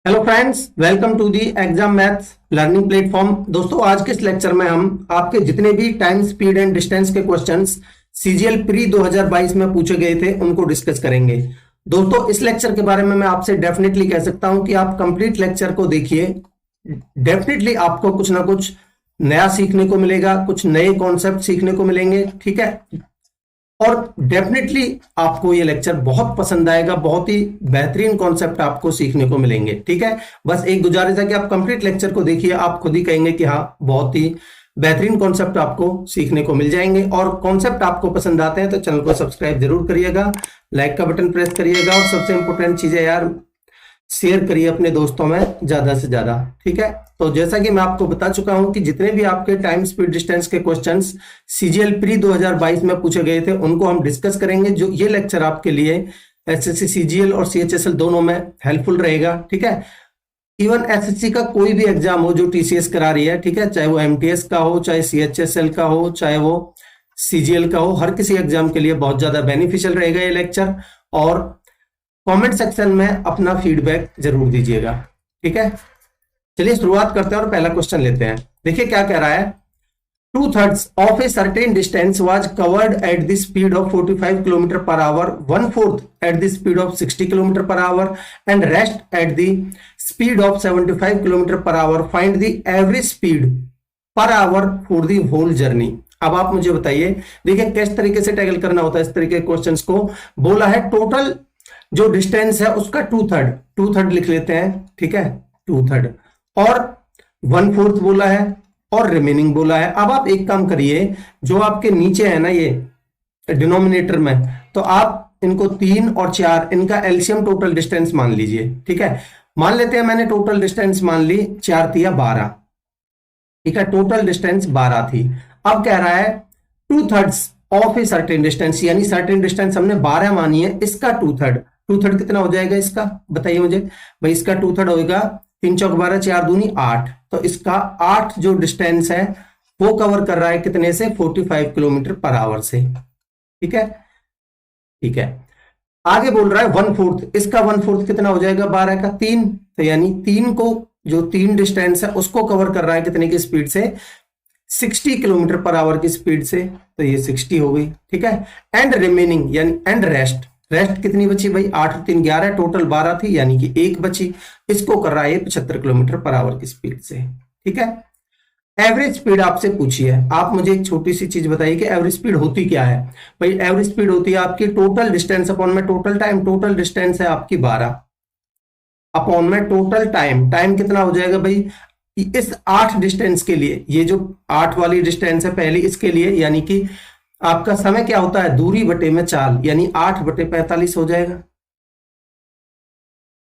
Hello friends, welcome to the exam maths learning platform. दोस्तों, आज के इस लेक्चर में हम आपके जितने भी टाइम, स्पीड एंड डिस्टेंस के क्वेश्चंस सीजीएल प्री 2022 में पूछे गए थे उनको डिस्कस करेंगे। दोस्तों, इस लेक्चर के बारे में मैं आपसे डेफिनेटली कह सकता हूं कि आप कंप्लीट लेक्चर को देखिए। डेफिनेटली आपको कुछ ना कुछ नया सीखने को मिलेगा, कुछ नए कॉन्सेप्ट सीखने को मिलेंगे। ठीक है, और डेफिनेटली आपको ये लेक्चर बहुत पसंद आएगा, बहुत ही बेहतरीन कॉन्सेप्ट आपको सीखने को मिलेंगे। ठीक है, बस एक गुजारिश है कि आप कंप्लीट लेक्चर को देखिए, आप खुद ही कहेंगे कि हाँ, बहुत ही बेहतरीन कॉन्सेप्ट आपको सीखने को मिल जाएंगे। और कॉन्सेप्ट आपको पसंद आते हैं तो चैनल को सब्सक्राइब जरूर करिएगा, लाइक का बटन प्रेस करिएगा, और सबसे इंपॉर्टेंट चीज है यार, शेयर करिए अपने दोस्तों में ज्यादा से ज्यादा। ठीक है, तो जैसा कि मैं आपको बता चुका हूं कि जितने भी आपके टाइम, स्पीड, डिस्टेंस के क्वेश्चंस सीजीएल प्री 2022 में पूछे गए थे उनको हम डिस्कस करेंगे। जो ये लेक्चर आपके लिए एसएससी सीजीएल और सीएचएसएल दोनों में हेल्पफुल रहेगा। ठीक है, इवन एसएससी का कोई भी एग्जाम हो जो टीसीएस करा रही है, ठीक है, चाहे वो एमटीएस का हो, चाहे सीएचएसएल का हो, चाहे वो सीजीएल का हो, हर किसी एग्जाम के लिए बहुत ज्यादा बेनिफिशियल रहेगा ये लेक्चर। और कमेंट सेक्शन में अपना फीडबैक जरूर दीजिएगा। ठीक है, चलिए शुरुआत करते हैं और पहला क्वेश्चन लेते हैं। देखिए क्या कह रहा है। 2/3 of a certain distance was covered at the speed of 45 kilometre per hour, 1/4 at the speed of 60 kilometre per hour and rest at the speed of 75 kilometre per hour. Find the average speed per hour for the whole journey. अब आप मुझे बताइए, देखिए किस तरीके से tackle करना होता है इस तरीके के क्वेश्चंस को। बोला है टोटल जो डिस्टेंस है उसका 2/3 लिख लेते हैं। ठीक है, 2/3 और 1/4 बोला है और रिमेनिंग बोला है। अब आप एक काम करिए, जो आपके नीचे है ना ये डिनोमिनेटर में, तो आप इनको 3 और 4 इनका एलसीएम टोटल डिस्टेंस मान लीजिए। ठीक है, मान लेते हैं मैंने टोटल डिस्टेंस मान ली 4 तिया 12। ठीक है, टोटल डिस्टेंस 12 थी। अब कह रहा है 2/3 ऑफ ए सर्टेन डिस्टेंस, यानी सर्टेन डिस्टेंस हमने 12 मानी है, इसका 2/3 कितना हो जाएगा इसका, बताइए मुझे भाई। इसका 2/3 होगा 3 चौक 12, 4 दूनी 8, तो इसका 8 जो डिस्टेंस है वो कवर कर रहा है कितने से, 45 किलोमीटर पर आवर से। ठीक है, ठीक है, आगे बोल रहा है 1/4, इसका 1/4 कितना हो जाएगा, 12 का 3, तो यानी 3 को, जो 3 डिस्टेंस है उसको कवर कर रहा है कितने की स्पीड से, 60 किलोमीटर पर आवर की स्पीड से, तो ये 60 हो गई। ठीक है, एंड रिमेनिंग यानी एंड रेस्ट कितनी बची भाई, 8 और 3 11, टोटल 12 थी, यानी कि 1 बची, इसको कर रहा है 75 किलोमीटर पर आवर की स्पीड से। ठीक है, एवरेज स्पीड आपसे पूछी है। आप मुझे एक छोटी सी चीज बताइए कि एवरेज स्पीड होती क्या है भाई। एवरेज स्पीड होती है आपकी टोटल डिस्टेंस अपॉन में टोटल टाइम। टोटल डिस्टेंस है आपकी 12 अपॉन में टोटल टाइम। टाइम कितना हो जाएगा भाई, इस 8 डिस्टेंस के लिए, ये जो 8 वाली डिस्टेंस है पहली, इसके लिए यानी कि आपका समय क्या होता है, दूरी बटे में चाल, यानी 8/45 हो जाएगा।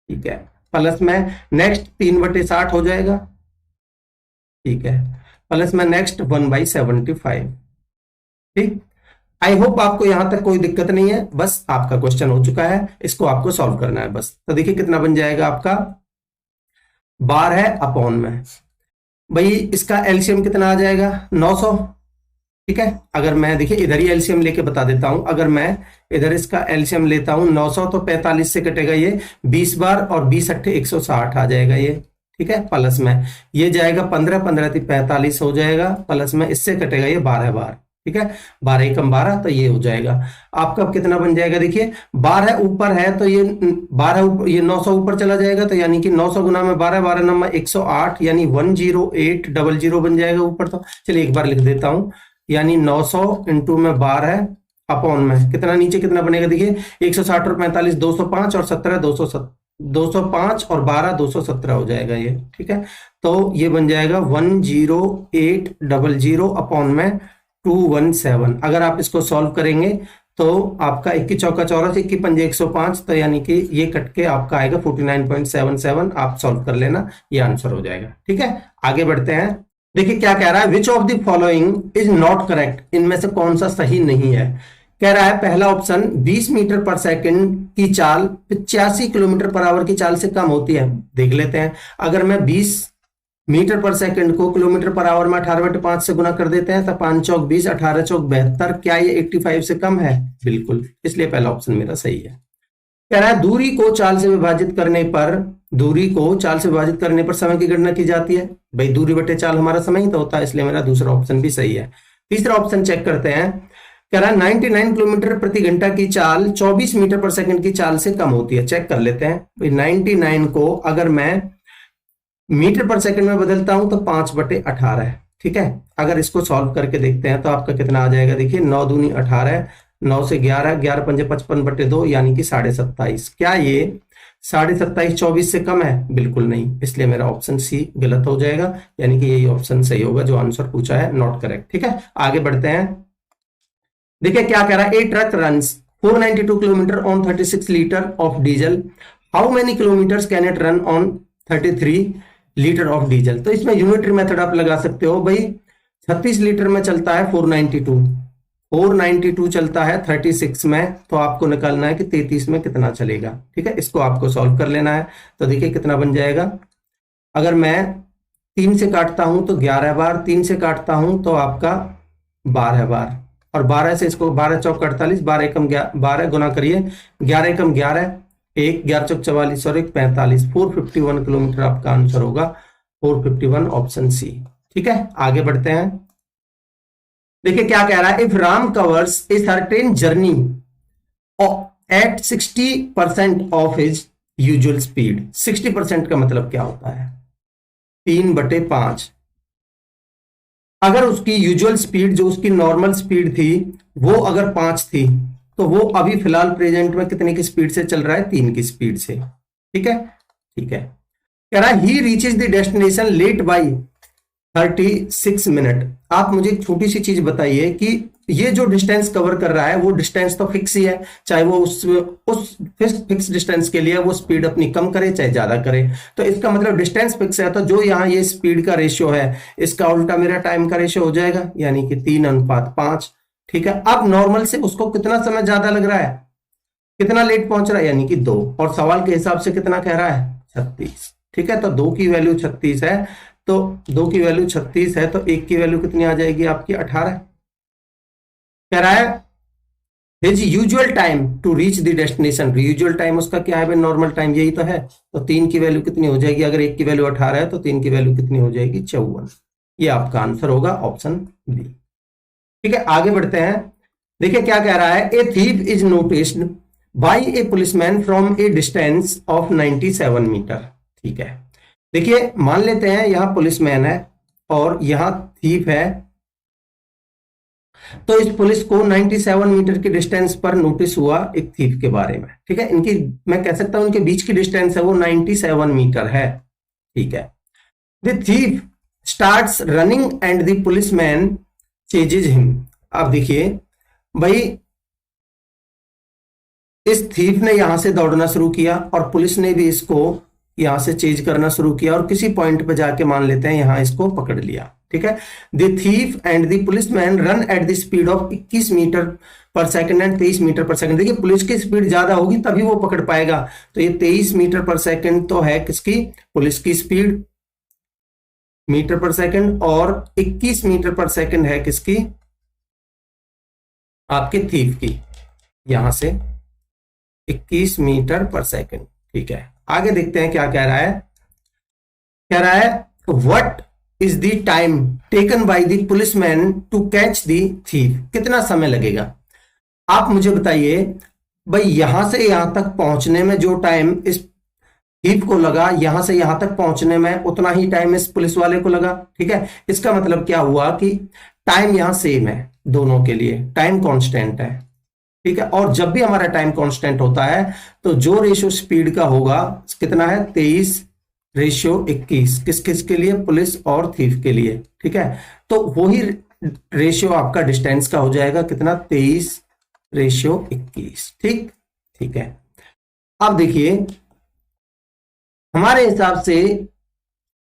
ठीक है, प्लस में नेक्स्ट 3/60 हो जाएगा। ठीक है, प्लस में नेक्स्ट 1/75। ठीक, आई होप आपको यहां तक कोई दिक्कत नहीं है। बस आपका क्वेश्चन हो चुका है, इसको आपको सॉल्व करना है बस। तो देखिए कितना बन जाएगा आपका, 12 अपॉन में भाई, इसका एलसीएम कितना आ जाएगा, 900। ठीक है, अगर मैं देखिए इधर ही एलसीएम लेके बता देता हूं, अगर मैं इधर इसका एलसीएम लेता हूं 900, तो 45 से कटेगा ये 20 बार, और 20 अट्ठे 160 आ जाएगा ये। ठीक है, प्लस में ये जाएगा 15, 15 थी 45 हो जाएगा, प्लस में इससे कटेगा ये 12 बार। ठीक है, 12 एकम 12, तो ये हो जाएगा आपका। कितना बन जाएगा, देखिए 12 ऊपर है तो ये 12 ये 900 ऊपर चला जाएगा, तो यानी कि 900 गुना में 12, 12 नंबर 108, यानी 10800 बन जाएगा ऊपर। तो चलिए एक बार लिख देता हूं, यानी 900 इंटू में 12 अपॉन में कितना, नीचे कितना बनेगा, देखिए 160 और 45 205 और 17 205 और 12 217 हो जाएगा ये। ठीक है, तो ये बन जाएगा 10800 अपॉन में 217। अगर आप इसको सॉल्व करेंगे तो आपका 21 चौका 84, 21 पंजे 105, तो यानी कि ये कट के आपका आएगा 49.77। आप सॉल्व कर लेना, ये आंसर हो जाएगा। ठीक है, आगे बढ़ते हैं। देखिए क्या कह रहा है, which of the following is not correct, इनमें से कौन सा सही नहीं है। कह रहा है पहला ऑप्शन, 20 मीटर पर सेकंड की चाल 85 किलोमीटर पर आवर की चाल से कम होती है। देख लेते हैं, अगर मैं 20 मीटर पर सेकंड को किलोमीटर पर आवर में 18/5 से गुना कर देते हैं, तो 5 चौक 20, 18 चौक 72, क्या ये 85 से कम है, बिल्कुल, इसलिए पहला ऑप्शन मेरा सही है। कह रहा है दूरी को चाल से विभाजित करने पर, दूरी को चाल से विभाजित करने पर समय की गणना की जाती है। भाई दूरी बटे चाल हमारा समय ही तो होता है, इसलिए मेरा दूसरा ऑप्शन भी सही है। तीसरा ऑप्शन चेक करते हैं। कह रहा है 99 किलोमीटर प्रति घंटा की चाल 24 मीटर पर सेकंड की चाल से कम होती है। चेक कर लेते हैं। भाई 99 को अगर मैं मीटर पर सेकंड में बदलता हूं तो 5/18 है। ठीक है, अगर इसको सॉल्व करके देखते हैं तो आपका कितना आ जाएगा। देखिए 9 दूनी 18, 9 से 11, 11 पंजे 55/2 यानी कि 27.5। क्या ये 27.5 24 से कम है? बिल्कुल नहीं, इसलिए मेरा ऑप्शन सी गलत हो जाएगा, यानी कि यही ऑप्शन सही होगा जो आंसर पूछा है, नॉट करेक्ट। ठीक है, आगे बढ़ते हैं। देखिए क्या कह रहा है। A truck runs 492 kilometre on 36 litre of diesel, how many kilometres can it run on 33 litre of diesel. तो इसमें यूनिटरी मेथड आप लगा सकते हो। भाई 36 लीटर में चलता है 492 चलता है 36 में, तो आपको निकालना है कि 33 में कितना चलेगा। ठीक है, इसको आपको सॉल्व कर लेना है। तो देखिए कितना बन जाएगा। अगर मैं 3 से काटता हूं तो 11 बार, 3 से काटता हूं तो आपका 12 बार, और 12 से इसको 12 चौक 48, 12 एकम 12 गुना करिए, 11 एकम 11, 1 11 चौक 44 और 1 45, 451 किलोमीटर आपका आंसर होगा, 451 ऑप्शन सी। ठीक है, आगे बढ़ते हैं। देखिए क्या कह रहा है। If Ram covers a certain journey at 60% of his usual speed. 60% का मतलब क्या होता है? 3/5। अगर उसकी यूजुअल स्पीड, जो उसकी नॉर्मल स्पीड थी, वो अगर 5 थी, तो वो अभी फिलहाल प्रेजेंट में कितने की स्पीड से चल रहा है? 3 की स्पीड से। ठीक है, ठीक है। कह रहा है he reaches the destination late by 36 minute. आप मुझे एक छोटी सी चीज बताइए कि ये जो डिस्टेंस कवर कर रहा है वो डिस्टेंस तो फिक्स ही है, चाहे वो उस फिक्स डिस्टेंस के लिए वो स्पीड अपनी कम करे चाहे ज्यादा करे। तो इसका मतलब डिस्टेंस फिक्स है, तो जो यहाँ ये स्पीड का रेशियो है इसका उल्टा मेरा टाइम का रेशियो हो जाएगा, यानी कि 3:5। ठीक है, अब नॉर्मल से उसको कितना समय ज्यादा लग रहा है, कितना लेट पहुंच रहा है, यानी कि 2, और सवाल के हिसाब से कितना कह रहा है? 36। ठीक है, तो 2 की वैल्यू 36 है, तो 2 की वैल्यू 36 है, तो 1 की वैल्यू कितनी आ जाएगी आपकी? 18। कह रहा है his usual time to reach the destination. Usual time उसका क्या है? नॉर्मल टाइम यही तो है। तो 3 की वैल्यू कितनी हो जाएगी? अगर 1 की वैल्यू 18 है तो 3 की वैल्यू कितनी हो जाएगी? 54। ये आपका आंसर होगा, ऑप्शन बी। ठीक है, आगे बढ़ते हैं। देखिए क्या कह रहा है। A thief is noticed by a policeman from a distance of 97 metre. ठीक है, देखिए मान लेते हैं यहां पुलिसमैन है और यहां थीफ है, तो इस पुलिस को 97 मीटर की डिस्टेंस पर नोटिस हुआ एक थीफ के बारे में। ठीक है, इनकी मैं कह सकता हूं इनके बीच की डिस्टेंस है वो 97 मीटर है। ठीक है, the thief starts running and the policeman चेजेज him. अब देखिए भाई इस थीफ ने यहां से दौड़ना शुरू किया और पुलिस ने भी इसको यहां से चेज करना शुरू किया, और किसी पॉइंट पे जाके मान लेते हैं यहां इसको पकड़ लिया। ठीक है, the thief and the policeman run at the speed of 21 metre per second and 23 metre per second. देखिए पुलिस की स्पीड ज्यादा होगी तभी वो पकड़ पाएगा, तो ये 23 मीटर पर सेकंड तो है किसकी? पुलिस की स्पीड मीटर पर सेकंड, और 21 मीटर पर सेकंड है किसकी? आपके थीफ की, यहां से 21 मीटर पर सेकंड। ठीक है, आगे देखते हैं क्या कह रहा है। कह रहा है what is the time taken by the policeman to catch the thief. कितना समय लगेगा? आप मुझे बताइए भाई, यहां से यहां तक पहुंचने में जो टाइम इस थीफ को लगा, यहां से यहां तक पहुंचने में उतना ही टाइम इस पुलिस वाले को लगा। ठीक है, इसका मतलब क्या हुआ कि टाइम यहां सेम है दोनों के लिए, टाइम कांस्टेंट है। ठीक है, और जब भी हमारा टाइम कांस्टेंट होता है तो जो रेशियो स्पीड का होगा कितना है? 23:21। किस किस के लिए? पुलिस और थीफ के लिए। ठीक है, तो वही रेशियो आपका डिस्टेंस का हो जाएगा कितना? 23:21। ठीक, ठीक है। अब देखिए हमारे हिसाब से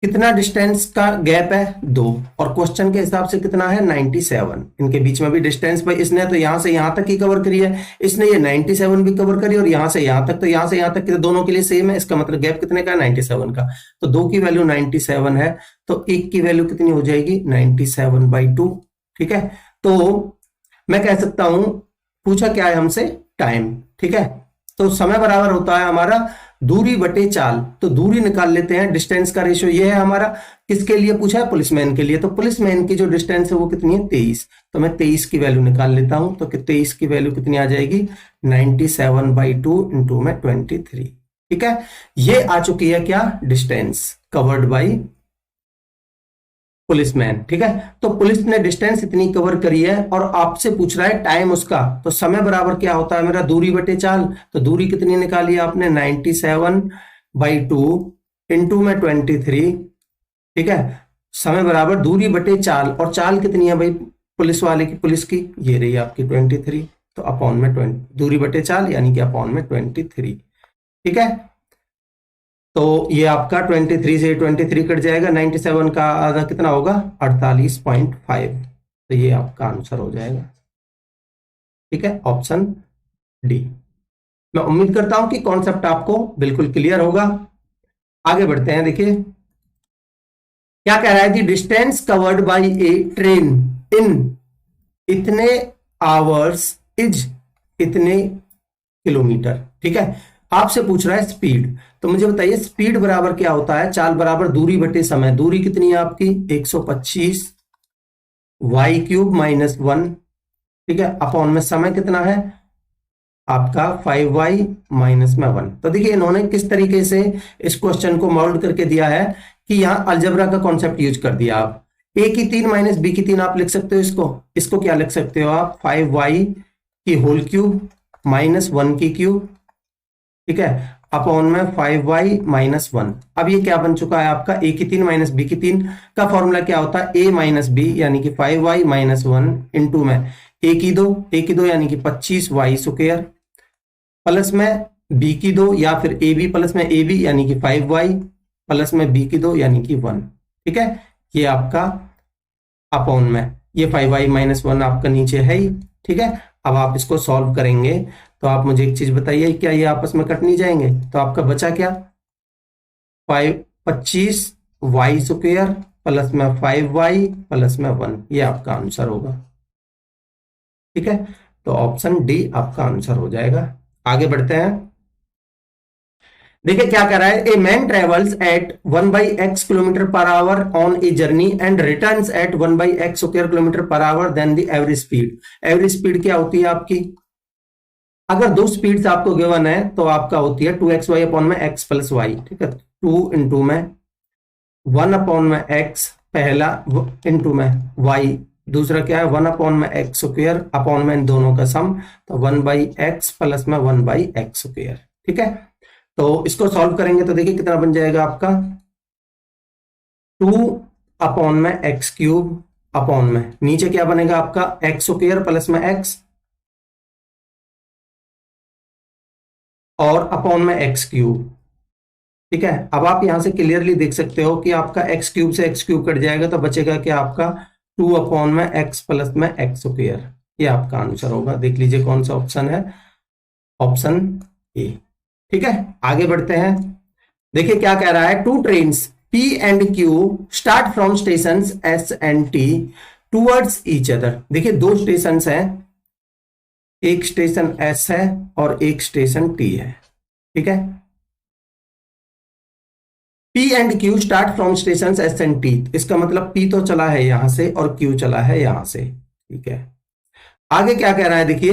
कितना डिस्टेंस का गैप है? 2, और क्वेश्चन के हिसाब से कितना है? 97। इनके बीच में भी डिस्टेंस भाई इसने तो यहां से यहां तक ही कवर करी है, इसने ये 97 भी कवर करी, और यहां से यहां तक, तो यहां से यहां तक दोनों के लिए सेम है। इसका मतलब गैप कितने का है? 97 का। तो 2 की वैल्यू 97 है, तो 1 की वैल्यू कितनी हो जाएगी? 97/2। ठीक है, तो मैं कह सकता हूं पूछा क्या है हमसे? टाइम। ठीक है, तो समय बराबर होता है हमारा दूरी बटे चाल। तो दूरी निकाल लेते हैं, डिस्टेंस का रेशियो ये है हमारा। किसके लिए पूछा है? पुलिसमैन के लिए। तो पुलिसमैन की जो डिस्टेंस है वो कितनी है? 23। तो मैं 23 की वैल्यू निकाल लेता हूं। तो 23 की वैल्यू कितनी आ जाएगी? 97/2 इंटू में 23। ठीक है, ये आ चुकी है क्या? Distance covered by policeman. ठीक है, तो पुलिस ने डिस्टेंस इतनी कवर करी है और आपसे पूछ रहा है टाइम उसका। तो समय बराबर क्या होता है मेरा? दूरी बटे चाल। तो दूरी कितनी निकाली आपने? 97/2 इंटू में 23। ठीक है, समय बराबर दूरी बटे चाल, और चाल कितनी है भाई पुलिस वाले की? पुलिस की ये रही आपकी 23। तो अपॉन में 20, दूरी बटे चाल यानी कि अपॉन में 23। ठीक है, तो ये आपका 23 से 23 कट जाएगा, 97 का आधा कितना होगा? 48.5। तो ये आपका आंसर हो जाएगा। ठीक है, ऑप्शन डी। मैं उम्मीद करता हूं कि कॉन्सेप्ट आपको बिल्कुल क्लियर होगा। आगे बढ़ते हैं, देखिए क्या कह रहा है? दी distance covered by A train in इतने आवर्स इज इतने किलोमीटर। ठीक है, आपसे पूछ रहा है स्पीड। तो मुझे बताइए स्पीड बराबर क्या होता है? चाल बराबर दूरी बटे समय। दूरी कितनी है आपकी? 125 वाई क्यूब माइनस 1। ठीक है, अपॉन में समय कितना है आपका? 5y माइनस में 1। तो देखिए इन्होंने किस तरीके से इस क्वेश्चन को मॉल्ड करके दिया है कि यहां अलजेब्रा का कॉन्सेप्ट यूज कर दिया। आप a की 3 माइनस b की 3 आप लिख सकते हो। इसको क्या लिख सकते हो आप? 5y की होल क्यूब माइनस 1 की क्यूब। ठीक है, अपॉन में 5y माइनस 1। अब ये क्या बन चुका है आपका? a की 3 माइनस b की 3 का फॉर्मूला क्या होता है? a माइनस b यानी कि 5y माइनस 1 इंटू में a की 2 यानी कि 25y स्क्वायर प्लस में b की 2 या फिर ab प्लस में ab यानी कि 5y प्लस में b की 2 यानी कि 1। ठीक है, ये आपका अपॉन में ये 5y माइनस 1 आपका नीचे है ही। ठीक है, अब आप इसको सॉल्व करेंगे तो आप मुझे एक चीज बताइए, क्या ये आपस में कट नहीं जाएंगे? तो आपका बचा क्या? 25y स्क्वायर प्लस में 5y प्लस में 1। ये आपका आंसर होगा। ठीक है, तो ऑप्शन डी आपका आंसर हो जाएगा। आगे बढ़ते हैं, देखिए क्या कह रहा है? A man travels at 1/x kilometre per hour on a journey and returns at 1/x square kilometre per hour then the average speed. Average speed क्या होती है आपकी? अगर दो स्पीड्स आपको गिवन है तो आपका होती है 2xy अपॉन में x प्लस वाई। ठीक है, 2 इंटू में 1 अपॉन में x पहला इंटू में y दूसरा क्या है? 1 अपॉन में x स्क्वायर अपॉन में इन दोनों का सम। तो 1/x प्लस में 1/x स्क्वायर। ठीक है, तो इसको सॉल्व करेंगे तो देखिए कितना बन जाएगा आपका? 2 अपॉन में x क्यूब अपॉन में नीचे क्या बनेगा आपका? x स्क्वायर प्लस में x और अपॉन में एक्स क्यूब। ठीक है, अब आप यहां से क्लियरली देख सकते हो कि आपका एक्स क्यूब से एक्स क्यूब कट जाएगा तो बचेगा क्या आपका? 2 अपॉन में एक्स प्लस में एक्स स्क्वायर। ये आपका आंसर होगा। देख लीजिए कौन सा ऑप्शन है? Option A. ठीक है, आगे बढ़ते हैं, देखिए क्या कह रहा है? Two trains P and Q start from station S and T towards each other. देखिए दो स्टेशन हैं, एक स्टेशन S है और एक स्टेशन T है। ठीक है, P and Q start from station S and T। इसका मतलब P तो चला है यहां से और Q चला है यहां से। ठीक है, आगे क्या कह रहा है? देखिए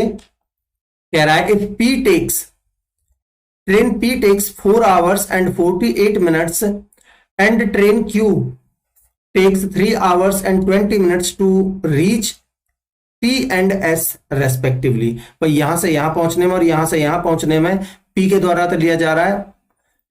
कह रहा है if train P takes 4 hours and 48 minutes and train Q takes 3 hours and 20 minutes to reach P and S respectively. भाई यहां से यहां पहुंचने में और यहां से यहां पहुंचने में P के द्वारा तो लिया जा रहा है।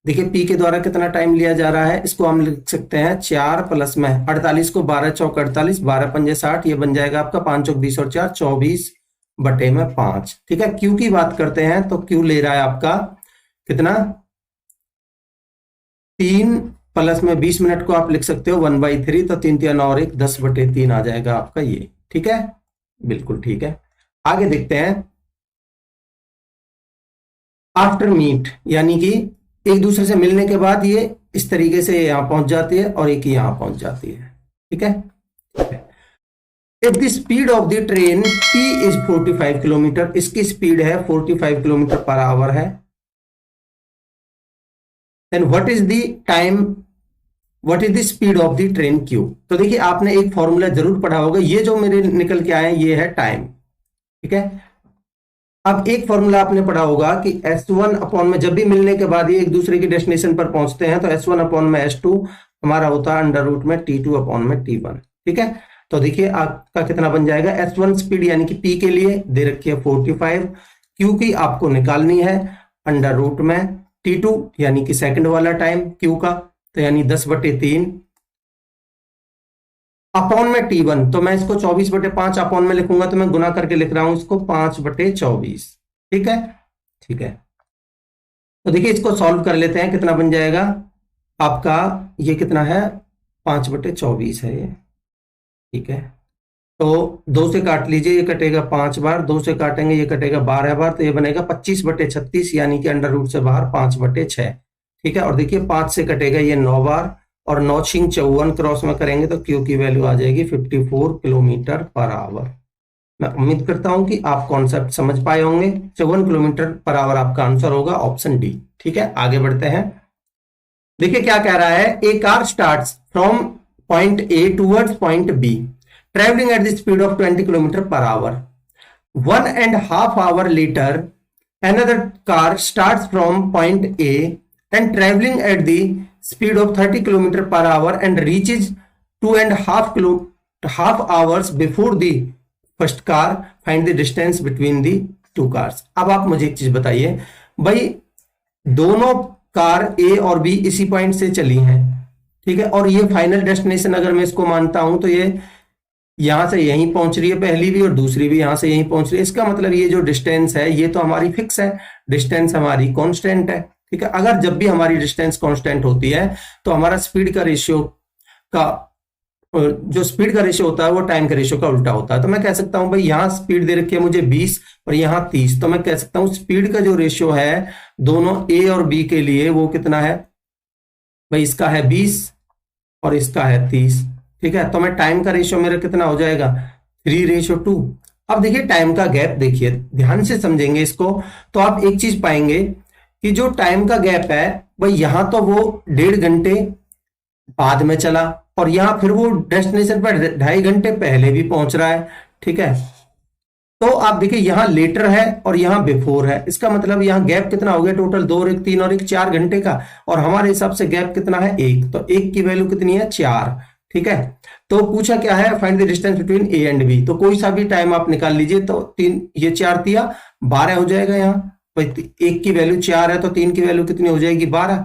देखिए P के द्वारा कितना टाइम लिया जा रहा है? इसको हम लिख सकते हैं 4 प्लस में 48 को 12 चौक 48, 12 पंजे 60, ये बन जाएगा आपका 5 चौक 20 और 4 24 बटे में 5। ठीक है, Q की बात करते हैं तो Q ले रहा है आपका कितना? 3 प्लस में 20 मिनट को आप लिख सकते हो 1/3, तो 3 3 और 1 10 बटे 3 आ जाएगा आपका ये। ठीक है, बिल्कुल ठीक है। आगे देखते हैं, आफ्टर मीट यानी कि एक दूसरे से मिलने के बाद ये इस तरीके से यहां पहुंच जाती है और एक यहां पहुंच जाती है। ठीक है, if the speed of the train P is 45 kilometre, इसकी स्पीड है 45 किलोमीटर पर आवर है, then what is the time, what is the speed of the train Q। तो देखिए आपने एक फॉर्मूला जरूर पढ़ा होगा, ये जो मेरे निकल के आए ये है टाइम, ठीक है। अब एक फॉर्मूला आपने पढ़ा होगा कि S1 अपॉन में, जब भी मिलने के बाद ये एक दूसरे की डेस्टिनेशन पर पहुंचते हैं तो S1 अपॉन में S2 हमारा होता है अंडर रूट में T2 अपॉन में T1, ठीक है। तो देखिए आपका कितना बन जाएगा, S1 स्पीड यानी कि P के लिए दे रखी है 45, Q की आपको निकालनी है अंडर रूट में T2 यानी कि सेकंड वाला टाइम Q का, तो यानी 10/3 अपॉन में T1, तो मैं इसको 24/5 अपॉन में लिखूंगा, तो मैं गुना करके लिख रहा हूं इसको 5/24, ठीक है, ठीक है। तो देखिए इसको सॉल्व कर लेते हैं, कितना बन जाएगा आपका, ये कितना है 5/24 है ये, ठीक है। तो 2 से काट लीजिए, ये कटेगा 5 बार, 2 से काटेंगे ये कटेगा 12 बार, तो ये बनेगा 25/36 यानी कि अंडर रूट से बाहर 5/6, ठीक है। और देखिए 5 से कटेगा ये 9 बार, और 9 × 54 क्रॉस में करेंगे तो Q की वैल्यू आ जाएगी 54 किलोमीटर पर आवर। मैं उम्मीद करता हूं कि आप कॉन्सेप्ट समझ पाए होंगे। 54 किलोमीटर पर आवर आपका आंसर होगा ऑप्शन डी, ठीक है। आगे बढ़ते हैं, देखिए क्या कह रहा है, a car starts from point A towards point B travelling at the speed of 20 kilometre per hour, 1.5 hour later another car starts from point A and traveling at the speed of 30 km per hour and reaches 2.5 hours before the first car, find the distance between the two cars। अब आप मुझे एक चीज बताइए भाई, दोनों car A और B इसी पॉइंट से चली हैं, ठीक है, और ये फाइनल डेस्टिनेशन अगर मैं इसको मानता हूं तो ये यहां से यहीं पहुंच रही है पहली भी और दूसरी भी यहां से यहीं पहुंच रही है, इसका मतलब ये जो डिस्टेंस है ये तो हमारी फिक्स है, डिस्टेंस हमारी कांस्टेंट है, ठीक है। अगर जब भी हमारी डिस्टेंस कांस्टेंट होती है तो हमारा स्पीड का रेशियो का, जो स्पीड का रेशियो होता है वो टाइम का रेशियो का उल्टा होता है। तो मैं कह सकता हूं भाई यहां स्पीड दे रखी है मुझे 20 और यहां 30, तो मैं कह सकता हूं स्पीड का जो रेशियो है दोनों ए और बी के लिए वो कितना है भाई, इसका है 20 और इसका है 30, ठीक है। तो मैं टाइम का रेशियो मेरा कितना हो जाएगा 3:2। अब देखिए टाइम का गैप, देखिए ध्यान से समझेंगे इसको तो आप एक चीज पाएंगे कि जो टाइम का गैप है भाई यहां तो वो 1.5 घंटे बाद में चला और यहां फिर वो डेस्टिनेशन पर 2.5 घंटे पहले भी पहुंच रहा है, ठीक है। तो आप देखिए यहां लेटर है और यहां बिफोर है, इसका मतलब यहां गैप कितना हो गया टोटल 2 और 1 3 और 1 4 घंटे का, और हमारे हिसाब से गैप कितना है 1, तो 1 की वैल्यू कितनी है 4, ठीक है। तो पूछा क्या है, find the distance between A and B, तो कोई सा भी टाइम आप निकाल लीजिए, तो 3 ये 4 दिया 12 हो जाएगा यहाँ भाई, 1 की वैल्यू 4 है तो 3 की वैल्यू कितनी हो जाएगी 12,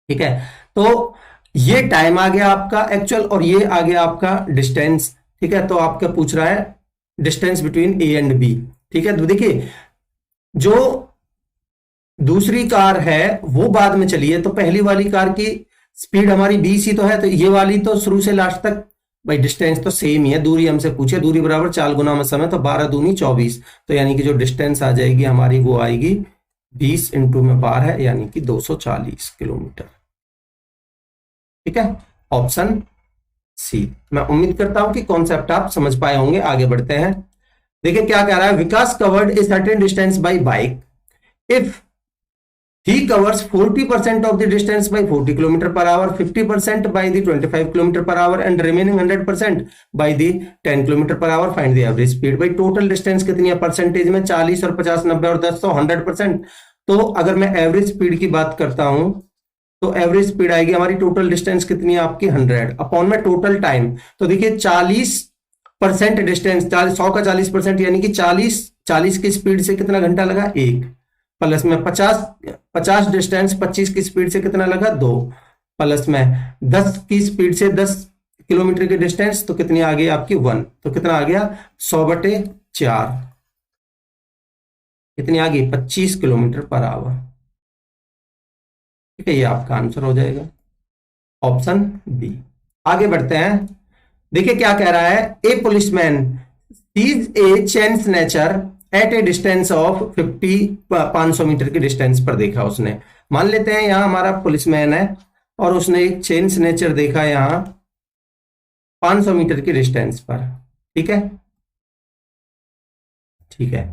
ठीक है। तो ये टाइम आ गया आपका एक्चुअल और ये आ गया आपका डिस्टेंस, ठीक है। तो आपका पूछ रहा है distance between A and B, ठीक है। तो देखिए जो दूसरी कार है वो बाद में चली है, तो पहली वाली कार की स्पीड हमारी 20 ही तो है, तो ये वाली तो शुरू से लास्ट तक भाई डिस्टेंस तो सेम ही है, दूरी हमसे पूछे, दूरी बराबर 4 गुना में समय, तो 12 दूनी 24, तो यानी कि जो डिस्टेंस आ जाएगी हमारी वो आएगी 20 इंटू में 12 है यानी कि 240 किलोमीटर, ठीक है। Option C. मैं उम्मीद करता हूं कि कॉन्सेप्ट आप समझ पाए होंगे। आगे बढ़ते हैं, देखिए क्या कह रहा है, Vikas covered a certain distance by bike if he covers 40% of the distance by 40 km per hour, 50% by the 25 km per hour and remaining 100% by the 10 km per hour, find the average speed। भाई total distance कितनी है percentage में, 40 और 50 90 और 10 तो 100%। तो अगर मैं एवरेज स्पीड की बात करता हूं तो एवरेज स्पीड आएगी हमारी, टोटल डिस्टेंस कितनी है आपकी 100 अपॉन में टोटल टाइम, तो देखिए 40% डिस्टेंस, 100 का 40% यानी कि 40 की स्पीड से कितना घंटा लगा 1, प्लस में 50 डिस्टेंस 25 की स्पीड से कितना लगा 2, प्लस में 10 की स्पीड से 10 किलोमीटर की डिस्टेंस तो कितनी आ गई आपकी 1, तो कितना आ गया 100/4, कितनी आ गई 25 किलोमीटर पर आवर, ठीक है। ये आपका आंसर हो जाएगा ऑप्शन बी। आगे बढ़ते हैं, देखिए क्या कह रहा है, a policeman sees a chain snatcher at a distance of 500 metre की डिस्टेंस पर देखा उसने। मान लेते हैं यहां हमारा पुलिसमैन है और उसने एक चेन स्नैचर देखा यहां 500 मीटर की डिस्टेंस पर। ठीक है, ठीक है।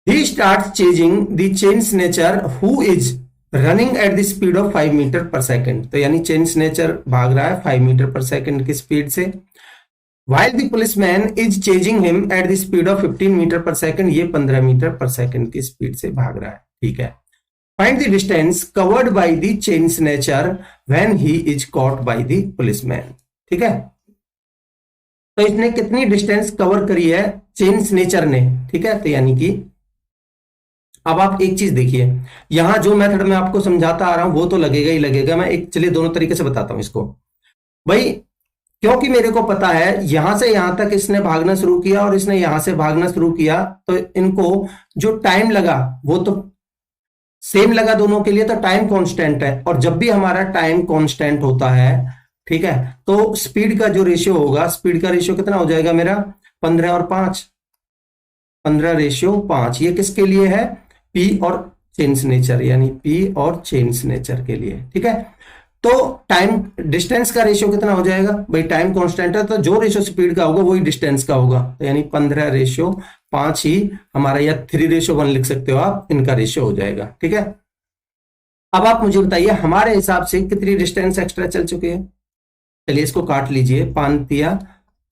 He start chasing the chain snatcher who is running at the speed of 5 metre per second. तो यानी चेन स्नेचर भाग रहा है 5 मीटर पर सेकेंड की स्पीड से। While the policeman is chasing him at the speed of 15 metre per second, ये 15 metre per second की speed से भाग रहा है। ठीक है। Find the distance covered by the chain snatcher when he is caught by the policeman। ठीक है, तो इसने कितनी डिस्टेंस कवर करी है चेन स्नेचर ने। ठीक है, तो यानी कि अब आप एक चीज देखिए, यहां जो मेथड मैं आपको समझाता आ रहा हूं वो तो लगेगा ही लगेगा। मैं एक चलिए दोनों तरीके से बताता हूं इसको भाई, क्योंकि मेरे को पता है यहां से यहां तक इसने भागना शुरू किया और इसने यहां से भागना शुरू किया, तो इनको जो टाइम लगा वो तो सेम लगा दोनों के लिए, तो टाइम कांस्टेंट है। और जब भी हमारा टाइम कांस्टेंट होता है, ठीक है, तो स्पीड का जो रेशियो होगा, स्पीड का रेशियो कितना हो जाएगा मेरा 15 और 5, 15:5। ये किसके लिए है, पी और चेन्स नेचर, यानी पी और चेन्स नेचर के लिए। ठीक है, तो टाइम डिस्टेंस का रेशियो कितना हो जाएगा भाई, टाइम कांस्टेंट है तो जो रेशियो स्पीड का होगा वही डिस्टेंस का होगा, तो यानी 15:5 ही हमारा, या 3:1 लिख सकते हो आप, इनका रेशियो हो जाएगा। ठीक है, अब आप मुझे बताइए हमारे हिसाब से कितनी डिस्टेंस एक्स्ट्रा चल चुकी है। चलिए इसको काट लीजिए, 5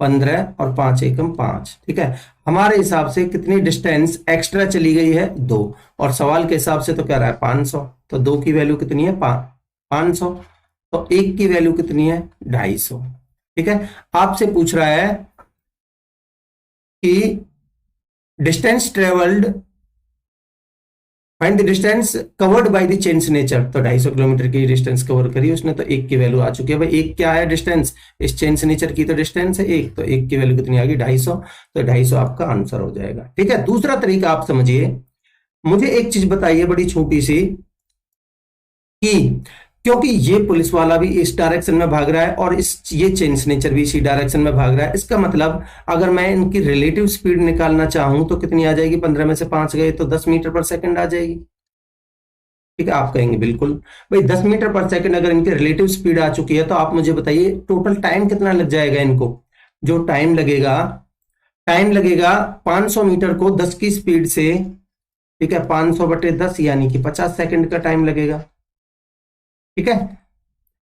15 और 5 एकम 5। ठीक है, हमारे हिसाब से कितनी डिस्टेंस एक्स्ट्रा चली गई है 2, और सवाल के हिसाब से तो कह रहा है 500, तो 2 की वैल्यू कितनी है 500, तो 1 की वैल्यू कितनी है 250। ठीक है, आपसे पूछ रहा है कि distance travelled, find the distance covered by the chain nature, तो 250 किलोमीटर की डिस्टेंस कवर करी उसने, तो 1 की वैल्यू आ चुकी है। भाई 1 क्या है डिस्टेंस, इस चेन नेचर की तो डिस्टेंस है 1, तो 1 की वैल्यू कितनी आ गई 250, तो 250 आपका आंसर हो जाएगा। ठीक है, दूसरा तरीका आप समझिए, मुझे एक चीज बताइए बड़ी छोटी सी, कि क्योंकि ये पुलिस वाला भी इस डायरेक्शन में भाग रहा है और ये चेन नेचर भी इसी डायरेक्शन में भाग रहा है, इसका मतलब अगर मैं इनकी रिलेटिव स्पीड निकालना चाहूं तो कितनी आ जाएगी, 15 में से 5 गए तो 10 मीटर पर सेकंड आ जाएगी। ठीक है, आप कहेंगे बिल्कुल भाई 10 मीटर पर सेकंड अगर इनकी रिलेटिव स्पीड आ चुकी है, तो आप मुझे बताइए टोटल टाइम कितना लग जाएगा इनको। जो टाइम लगेगा 500 मीटर को 10 की स्पीड से, ठीक है, 500/10 यानी कि 50 सेकंड का टाइम लगेगा। ठीक है,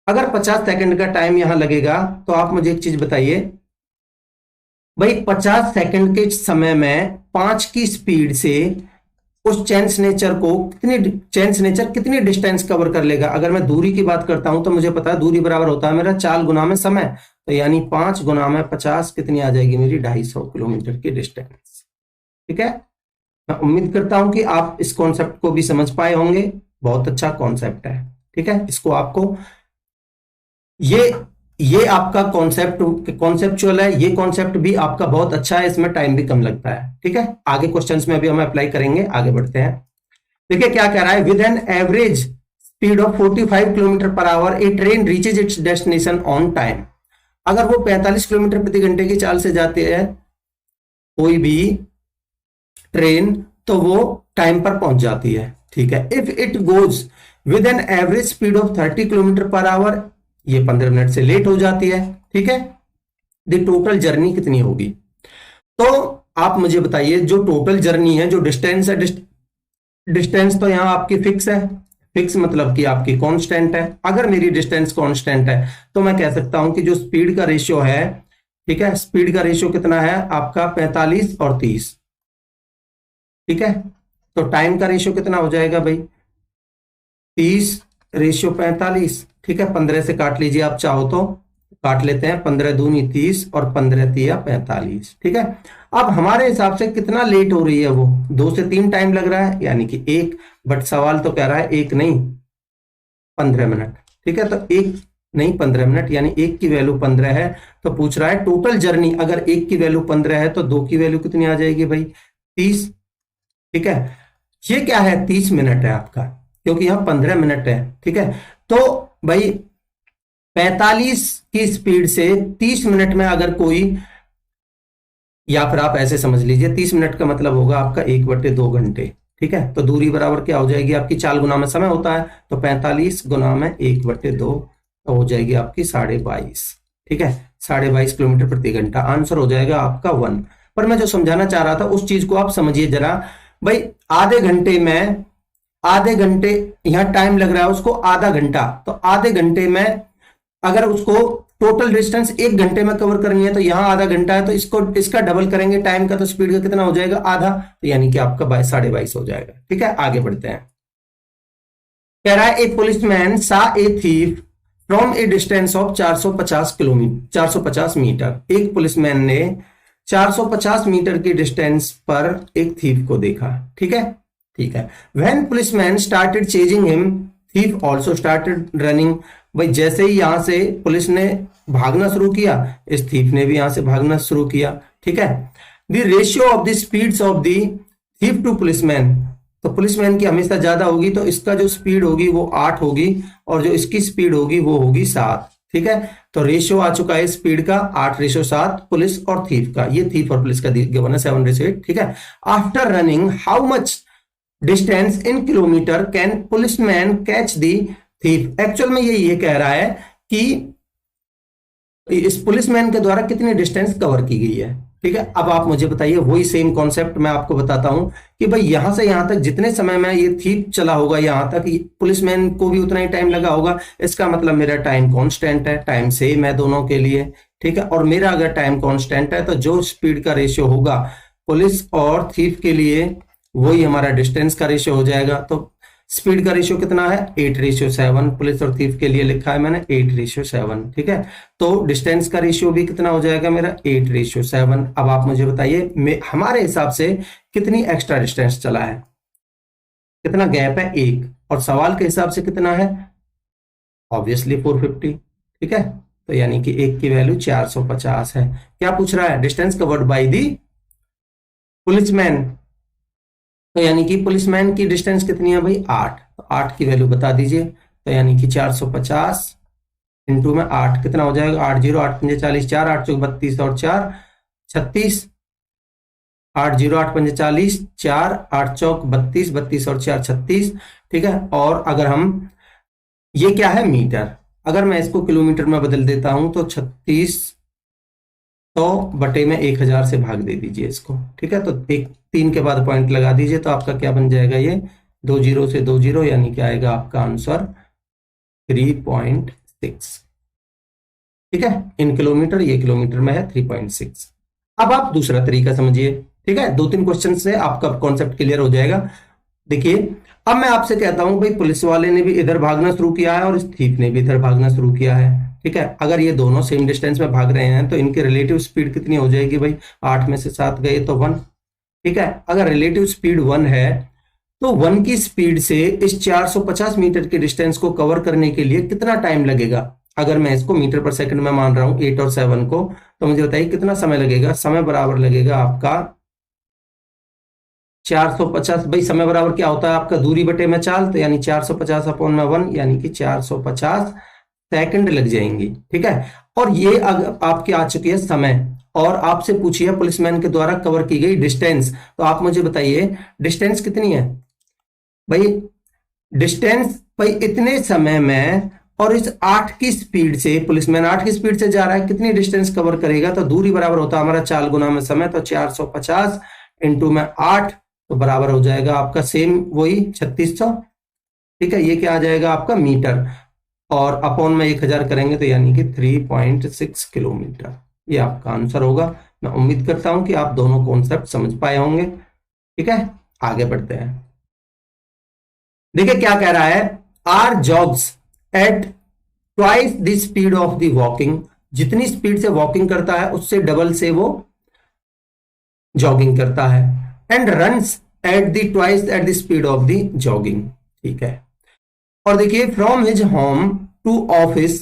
अगर 50 सेकंड का टाइम यहां लगेगा, तो आप मुझे एक चीज बताइए भाई, 50 सेकंड के समय में 5 की स्पीड से उस चेन नेचर कितनी डिस्टेंस कवर कर लेगा। अगर मैं दूरी की बात करता हूं तो मुझे पता है दूरी बराबर होता है मेरा 4 गुना में समय, तो यानी 5 गुना में 50 कितनी आ जाएगी मेरी 250 किलोमीटर की डिस्टेंस। ठीक है, मैं उम्मीद करता हूं कि आप इस कॉन्सेप्ट को भी समझ पाए होंगे, बहुत अच्छा कॉन्सेप्ट है। ठीक है, इसको आपको ये आपका कॉन्सेप्चुअल है, ये कॉन्सेप्ट भी आपका बहुत अच्छा है, इसमें टाइम भी कम लगता है। ठीक है, आगे क्वेश्चंस में भी हम अप्लाई करेंगे, आगे बढ़ते हैं। देखिए क्या कह रहा है, with N average speed of 45 kilometre per our A train reaches it's destination on time. अगर वो 45 किलोमीटर प्रति घंटे की चाल से जाती है कोई भी ट्रेन, तो वो टाइम पर पहुंच जाती है। ठीक है, if it goes with N average speed of 30 kilometre per our, ये 15 मिनट से लेट हो जाती है। ठीक है, द टोटल जर्नी कितनी होगी। तो आप मुझे बताइए जो टोटल जर्नी है, जो डिस्टेंस है, डिस्टेंस तो यहां आपकी फिक्स है, फिक्स मतलब कि आपकी कांस्टेंट है। अगर मेरी डिस्टेंस कांस्टेंट है तो मैं कह सकता हूं कि जो स्पीड का रेशियो है, ठीक है, स्पीड का रेशियो कितना है आपका 45 और 30। ठीक है, तो टाइम का रेशियो कितना हो जाएगा भाई 30:45। ठीक है, 15 से काट लीजिए, आप चाहो तो काट लेते हैं, 15 दूनी 30 और 15 तिया 45। ठीक है, अब हमारे हिसाब से कितना लेट हो रही है वो, 2 से 3 टाइम लग रहा है, यानी कि 1, बट सवाल तो कह रहा है 1 नहीं 15 मिनट। ठीक है, तो 1 नहीं 15 मिनट, यानी 1 की वैल्यू 15 है, तो पूछ रहा है टोटल जर्नी, अगर 1 की वैल्यू 15 है तो 2 की वैल्यू कितनी आ जाएगी भाई 30। ठीक है, ये क्या है 30 मिनट है आपका, क्योंकि यहां 15 मिनट है। ठीक है, तो भाई 45 की स्पीड से 30 मिनट में अगर कोई, या फिर आप ऐसे समझ लीजिए 30 मिनट का मतलब होगा आपका 1/2 घंटे। ठीक है, तो दूरी बराबर क्या हो जाएगी आपकी 4 गुना में समय होता है, तो 45 गुना में 1/2 तो हो जाएगी आपकी 22.5। ठीक है, 22.5 किलोमीटर प्रति घंटा। आंसर हो जाएगा आपका 1। पर मैं जो समझाना चाह रहा था उस चीज को आप समझिए जरा भाई। आधे घंटे यहां टाइम लग रहा है उसको आधा घंटा, तो आधे घंटे में अगर उसको टोटल डिस्टेंस 1 घंटे में कवर करनी है तो यहां आधा घंटा है, तो इसको इसका डबल करेंगे टाइम का, तो स्पीड का कितना हो जाएगा आधा, तो यानी कि आपका 22.5 हो जाएगा। ठीक है, आगे बढ़ते हैं। कह रहा है a policeman saw a thief from a distance of 450 kilometre 450 metre. एक पुलिसमैन ने 450 मीटर की डिस्टेंस पर एक थीफ को देखा। ठीक है, ठीक है। When policeman started chasing him, thief also started running. भाई जैसे ही यहां से पुलिस ने भागना शुरू किया, इस थीफ ने भी यहां से भागना शुरू किया। ठीक है। The ratio of the speeds of the thief to policeman, तो पुलिसमैन की हमेशा ज्यादा होगी, तो इसका जो स्पीड होगी वो 8 होगी और जो इसकी स्पीड होगी वो होगी 7। ठीक है, तो रेशियो आ चुका है स्पीड का 8:7 पुलिस और थीफ का। ये थीफ और पुलिस का गिवन है 7:8। ठीक है। After running how much distance in kilometre can policeman catch the thief. Actual में ये कह रहा है कि इस पुलिसमैन के द्वारा कितनी डिस्टेंस कवर की गई है। ठीक है, अब आप मुझे बताइए, वही सेम कॉन्सेप्ट मैं आपको बताता हूं कि भाई यहां से यहां तक जितने समय में ये थीफ चला होगा, यहां तक पुलिसमैन को भी उतना ही टाइम लगा होगा। इसका मतलब मेरा टाइम कांस्टेंट है, टाइम सेम है दोनों के लिए। ठीक है, और मेरा अगर टाइम कांस्टेंट है तो जो स्पीड का रेशियो होगा पुलिस और थीफ के लिए वही हमारा डिस्टेंस का रेशियो हो जाएगा। तो स्पीड का रेशियो कितना है 8:7, पुलिस और थीफ के लिए लिखा है मैंने 8:7। ठीक है, तो डिस्टेंस का रेशियो भी कितना हो जाएगा मेरा 8:7। अब आप मुझे बताइए हमारे हिसाब से कितनी एक्स्ट्रा डिस्टेंस चला है, कितना गैप है 1, और सवाल के हिसाब से कितना है ऑब्वियसली 450। ठीक है, तो यानी कि 1 की वैल्यू 450 है। क्या पूछ रहा है, distance covered by the policeman, तो यानी कि पुलिसमैन की डिस्टेंस कितनी है भाई 8, तो 8 की वैल्यू बता दीजिए। तो यानी कि 450 इंटू में 8 कितना हो जाएगा 80, 8 पंजे 40, 4 8 चौक 32 और 4 36, 80 8 पंजे 40, 4 8 चौक 32, 32 और 4 36। ठीक है, और अगर हम ये क्या है मीटर, अगर मैं इसको किलोमीटर में बदल देता हूं तो 3600 बटे में 1000 से भाग दे दीजिए इसको। ठीक है, तो 3 के बाद पॉइंट लगा दीजिए, तो आपका क्या बन जाएगा ये 2 0 से 2 0, यानी क्या आएगा आपका आंसर 3.6। ठीक है, इन किलोमीटर, ये किलोमीटर में है 3.6। अब आप दूसरा तरीका समझिए। ठीक है, 2-3 क्वेश्चन से आपका कॉन्सेप्ट क्लियर हो जाएगा। देखिए, अब मैं आपसे कहता हूं भाई पुलिस वाले ने भी इधर भागना शुरू किया है और इस थीफ ने भी इधर भागना शुरू किया है। ठीक है, अगर ये दोनों सेम डिस्टेंस में भाग रहे हैं तो इनकी रिलेटिव स्पीड कितनी हो जाएगी भाई, 8 में से 7 गए तो 1। ठीक है, अगर रिलेटिव स्पीड 1 है तो 1 की स्पीड से इस 450 मीटर के डिस्टेंस को कवर करने के लिए कितना टाइम लगेगा। अगर मैं इसको मीटर पर सेकंड में मान रहा हूं 8 और 7 को, तो मुझे बताइए कितना समय लगेगा। समय बराबर लगेगा आपका 450, भाई समय बराबर क्या होता है आपका दूरी बटे में चाल, तो यानी 450 अपॉन में 1, यानी कि 450 सेकंड लग जाएंगी। ठीक है, और ये आपकी आ चुकी है समय, और आपसे पूछिए पुलिसमैन के द्वारा कवर की गई डिस्टेंस, तो आप मुझे बताइए डिस्टेंस कितनी है भाई। डिस्टेंस भाई इतने समय में, और इस 8 की स्पीड से, पुलिसमैन 8 की स्पीड से जा रहा है, कितनी डिस्टेंस कवर करेगा, तो दूरी बराबर होता है हमारा चाल गुना में समय, तो 450 इंटू में 8, तो बराबर हो जाएगा आपका सेम वही 3600। ठीक है, ये क्या आ जाएगा आपका मीटर, और अपॉन में 1000 करेंगे तो यानी कि 3.6 किलोमीटर। ये आपका आंसर होगा। मैं उम्मीद करता हूं कि आप दोनों कॉन्सेप्ट समझ पाए होंगे। ठीक है, आगे बढ़ते हैं। देखिए क्या कह रहा है, R jogs at twice the speed of the walking. जितनी स्पीड से वॉकिंग करता है उससे डबल से वो जॉगिंग करता है। And runs at the twice at the speed of the jogging. ठीक है, और देखिए from his home to office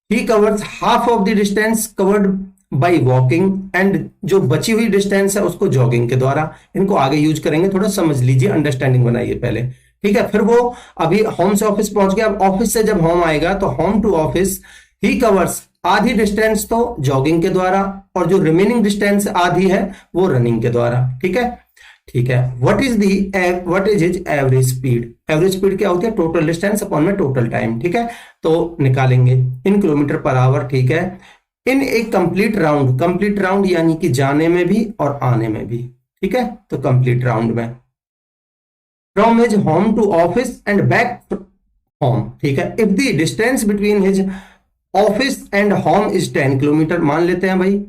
he covers half of the distance covered by walking, and जो बची हुई डिस्टेंस है उसको जॉगिंग के द्वारा। इनको आगे यूज करेंगे, थोड़ा समझ लीजिए, अंडरस्टैंडिंग बनाइए पहले। ठीक है, फिर वो अभी होम से ऑफिस पहुंच गया, अब ऑफिस से जब होम आएगा तो home to office he covers, आधी डिस्टेंस तो जॉगिंग के द्वारा और जो रिमेनिंग डिस्टेंस आधी है वो रनिंग के द्वारा। ठीक है, ठीक है। What is his average speed. Average speed क्या होती है, टोटल डिस्टेंस अपॉन में टोटल टाइम। ठीक है, तो निकालेंगे इन किलोमीटर पर आवर। ठीक है, इन ए कंप्लीट राउंड, कंप्लीट राउंड यानी कि जाने में भी और आने में भी, ठीक है। तो कंप्लीट राउंड में from his home to office and back home, ठीक है। If the distance between his office and home is 10 kilometre, मान लेते हैं भाई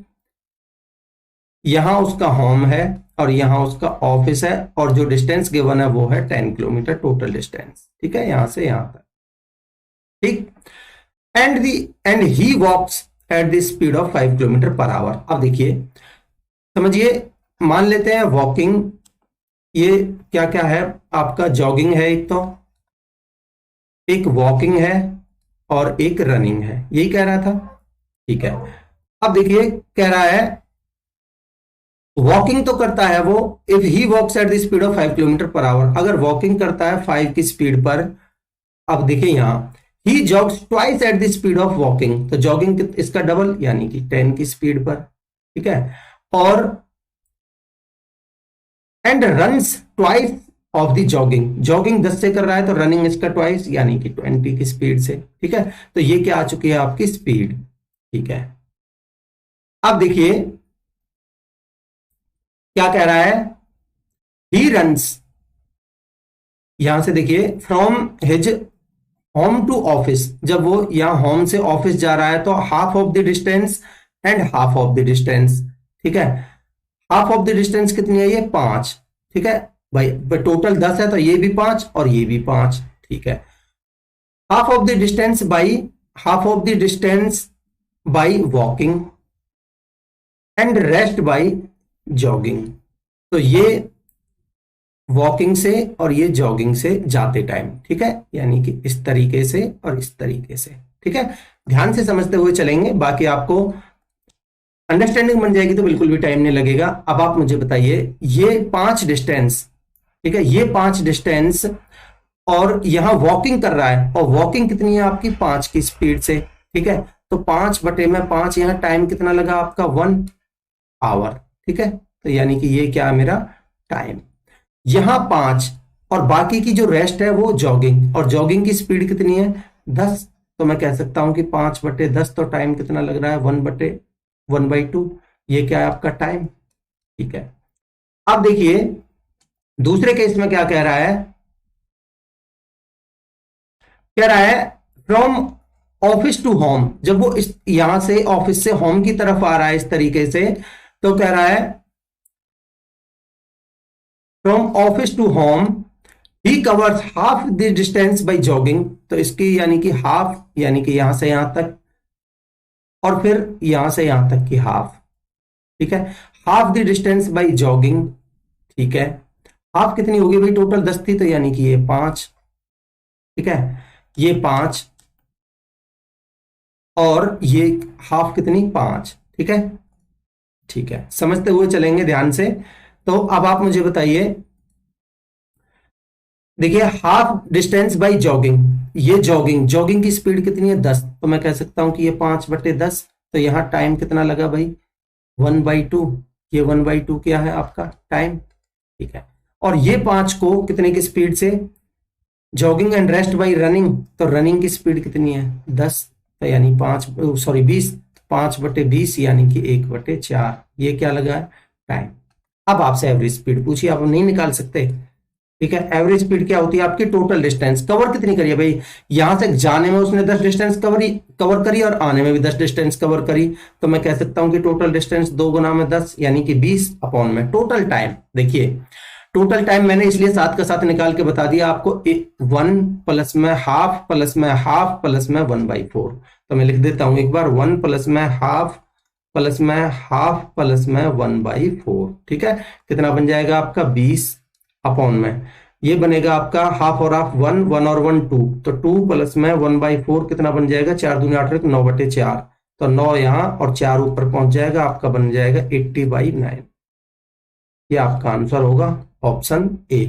यहां उसका होम है और यहां उसका ऑफिस है और जो डिस्टेंस गिवन है वो है 10 किलोमीटर टोटल डिस्टेंस, ठीक है, यहां से यहां तक, ठीक। And he walks at the speed of 5 kilometre per hour. अब देखिए समझिए, मान लेते हैं वॉकिंग, ये क्या क्या है आपका, जॉगिंग है एक, तो एक वॉकिंग है और एक रनिंग है, यही कह रहा था, ठीक है। अब देखिए कह रहा है वॉकिंग तो करता है वो, if he walks at the speed of 5 kilometre per hour, अगर वॉकिंग करता है 5 की स्पीड पर। अब देखिए यहां he jogs twice at the speed of walking, तो जॉगिंग इसका डबल यानी कि 10 की स्पीड पर, ठीक है। और and runs twice of the jogging, jogging 10 से कर रहा है तो रनिंग इसका ट्वाइस यानी कि 20 की स्पीड से, ठीक है। तो ये क्या आ चुकी है आपकी स्पीड, ठीक है। अब देखिए क्या कह रहा है, ही रन्स, यहां से देखिए from his home to office, जब वो यहां होम से ऑफिस जा रहा है तो half of the distance and half of the distance, ठीक है। हाफ ऑफ द डिस्टेंस कितनी है, ये 5, ठीक है भाई, टोटल 10 है तो ये भी 5 और ये भी 5, ठीक है। Half of the distance by, half of the distance by walking and rest by jogging, तो ये वॉकिंग से और ये जॉगिंग से जाते टाइम, ठीक है, यानी कि इस तरीके से और इस तरीके से, ठीक है। ध्यान से समझते हुए चलेंगे, बाकी आपको अंडरस्टैंडिंग बन जाएगी तो बिल्कुल भी टाइम नहीं लगेगा। अब आप मुझे बताइए ये 5 डिस्टेंस, ठीक है, ये 5 डिस्टेंस और यहां वॉकिंग कर रहा है और वॉकिंग कितनी है आपकी 5 की स्पीड से, ठीक है। तो 5/5 यहां टाइम कितना लगा आपका 1 आवर, ठीक है। तो यानी कि ये क्या है मेरा टाइम, यहां 5 और बाकी की जो रेस्ट है वो जॉगिंग, और जॉगिंग की स्पीड कितनी है 10, तो मैं कह सकता हूं कि 5/10, तो टाइम कितना लग रहा है 1/2, ये क्या है आपका टाइम, ठीक है। अब देखिए दूसरे केस में क्या कह रहा है, कह रहा है फ्रॉम ऑफिस टू होम, जब वो इस यहां से ऑफिस से होम की तरफ आ रहा है इस तरीके से, तो कह रहा है from office to home he covers half the distance by jogging, तो इसकी यानी कि हाफ यानी कि यहां से यहां तक और फिर यहां से यहां तक की हाफ, ठीक है। Half the distance by jogging, ठीक है। हाफ कितनी होगी भाई, टोटल 10 थी तो यानी कि ये 5, ठीक है, ये 5 और ये हाफ कितनी 5, ठीक है, ठीक है। समझते हुए चलेंगे ध्यान से। तो अब आप मुझे बताइए, देखिए हाफ डिस्टेंस बाय जॉगिंग, ये जॉगिंग, जॉगिंग की स्पीड कितनी है 10, तो मैं कह सकता हूं कि ये 5/10, तो यहां टाइम कितना लगा भाई 1/2, ये 1/2 क्या है आपका टाइम, ठीक है। और ये 5 को कितने की स्पीड से, jogging and rest bye running, तो रनिंग की स्पीड कितनी है 10, तो यानी 20, 5/20 यानी कि 1/4, ये क्या लगा है टाइम। अब आपसे एवरेज स्पीड पूछिए, आप नहीं निकाल सकते, ठीक है। एवरेज स्पीड क्या होती है आपकी, टोटल डिस्टेंस कवर कितनी करी है भाई, यहां से जाने में उसने 10 डिस्टेंस कवर करी और आने में भी 10 डिस्टेंस कवर करी, तो मैं कह सकता हूं कि टोटल डिस्टेंस 2 गुना में 10 यानी कि 20 में टोटल टाइम। देखिए टोटल टाइम मैंने इसलिए 7 का 7 निकाल के बता दिया आपको, 1 प्लस में हाफ प्लस में हाफ प्लस में 1/4, तो मैं लिख देता हूं एक बार 1 प्लस में हाफ प्लस में हाफ प्लस में 1/4, ठीक है। कितना बन जाएगा आपका 20 में, ये बनेगा आपका हाफ और हाफ 1 और 1 2, तो 2 प्लस में 1/4 कितना बन जाएगा 4 दूनी 8, 9/4, तो 9 यहां और 4 ऊपर पहुंच जाएगा, आपका बन जाएगा 80/9, ये आपका आंसर होगा ऑप्शन ए।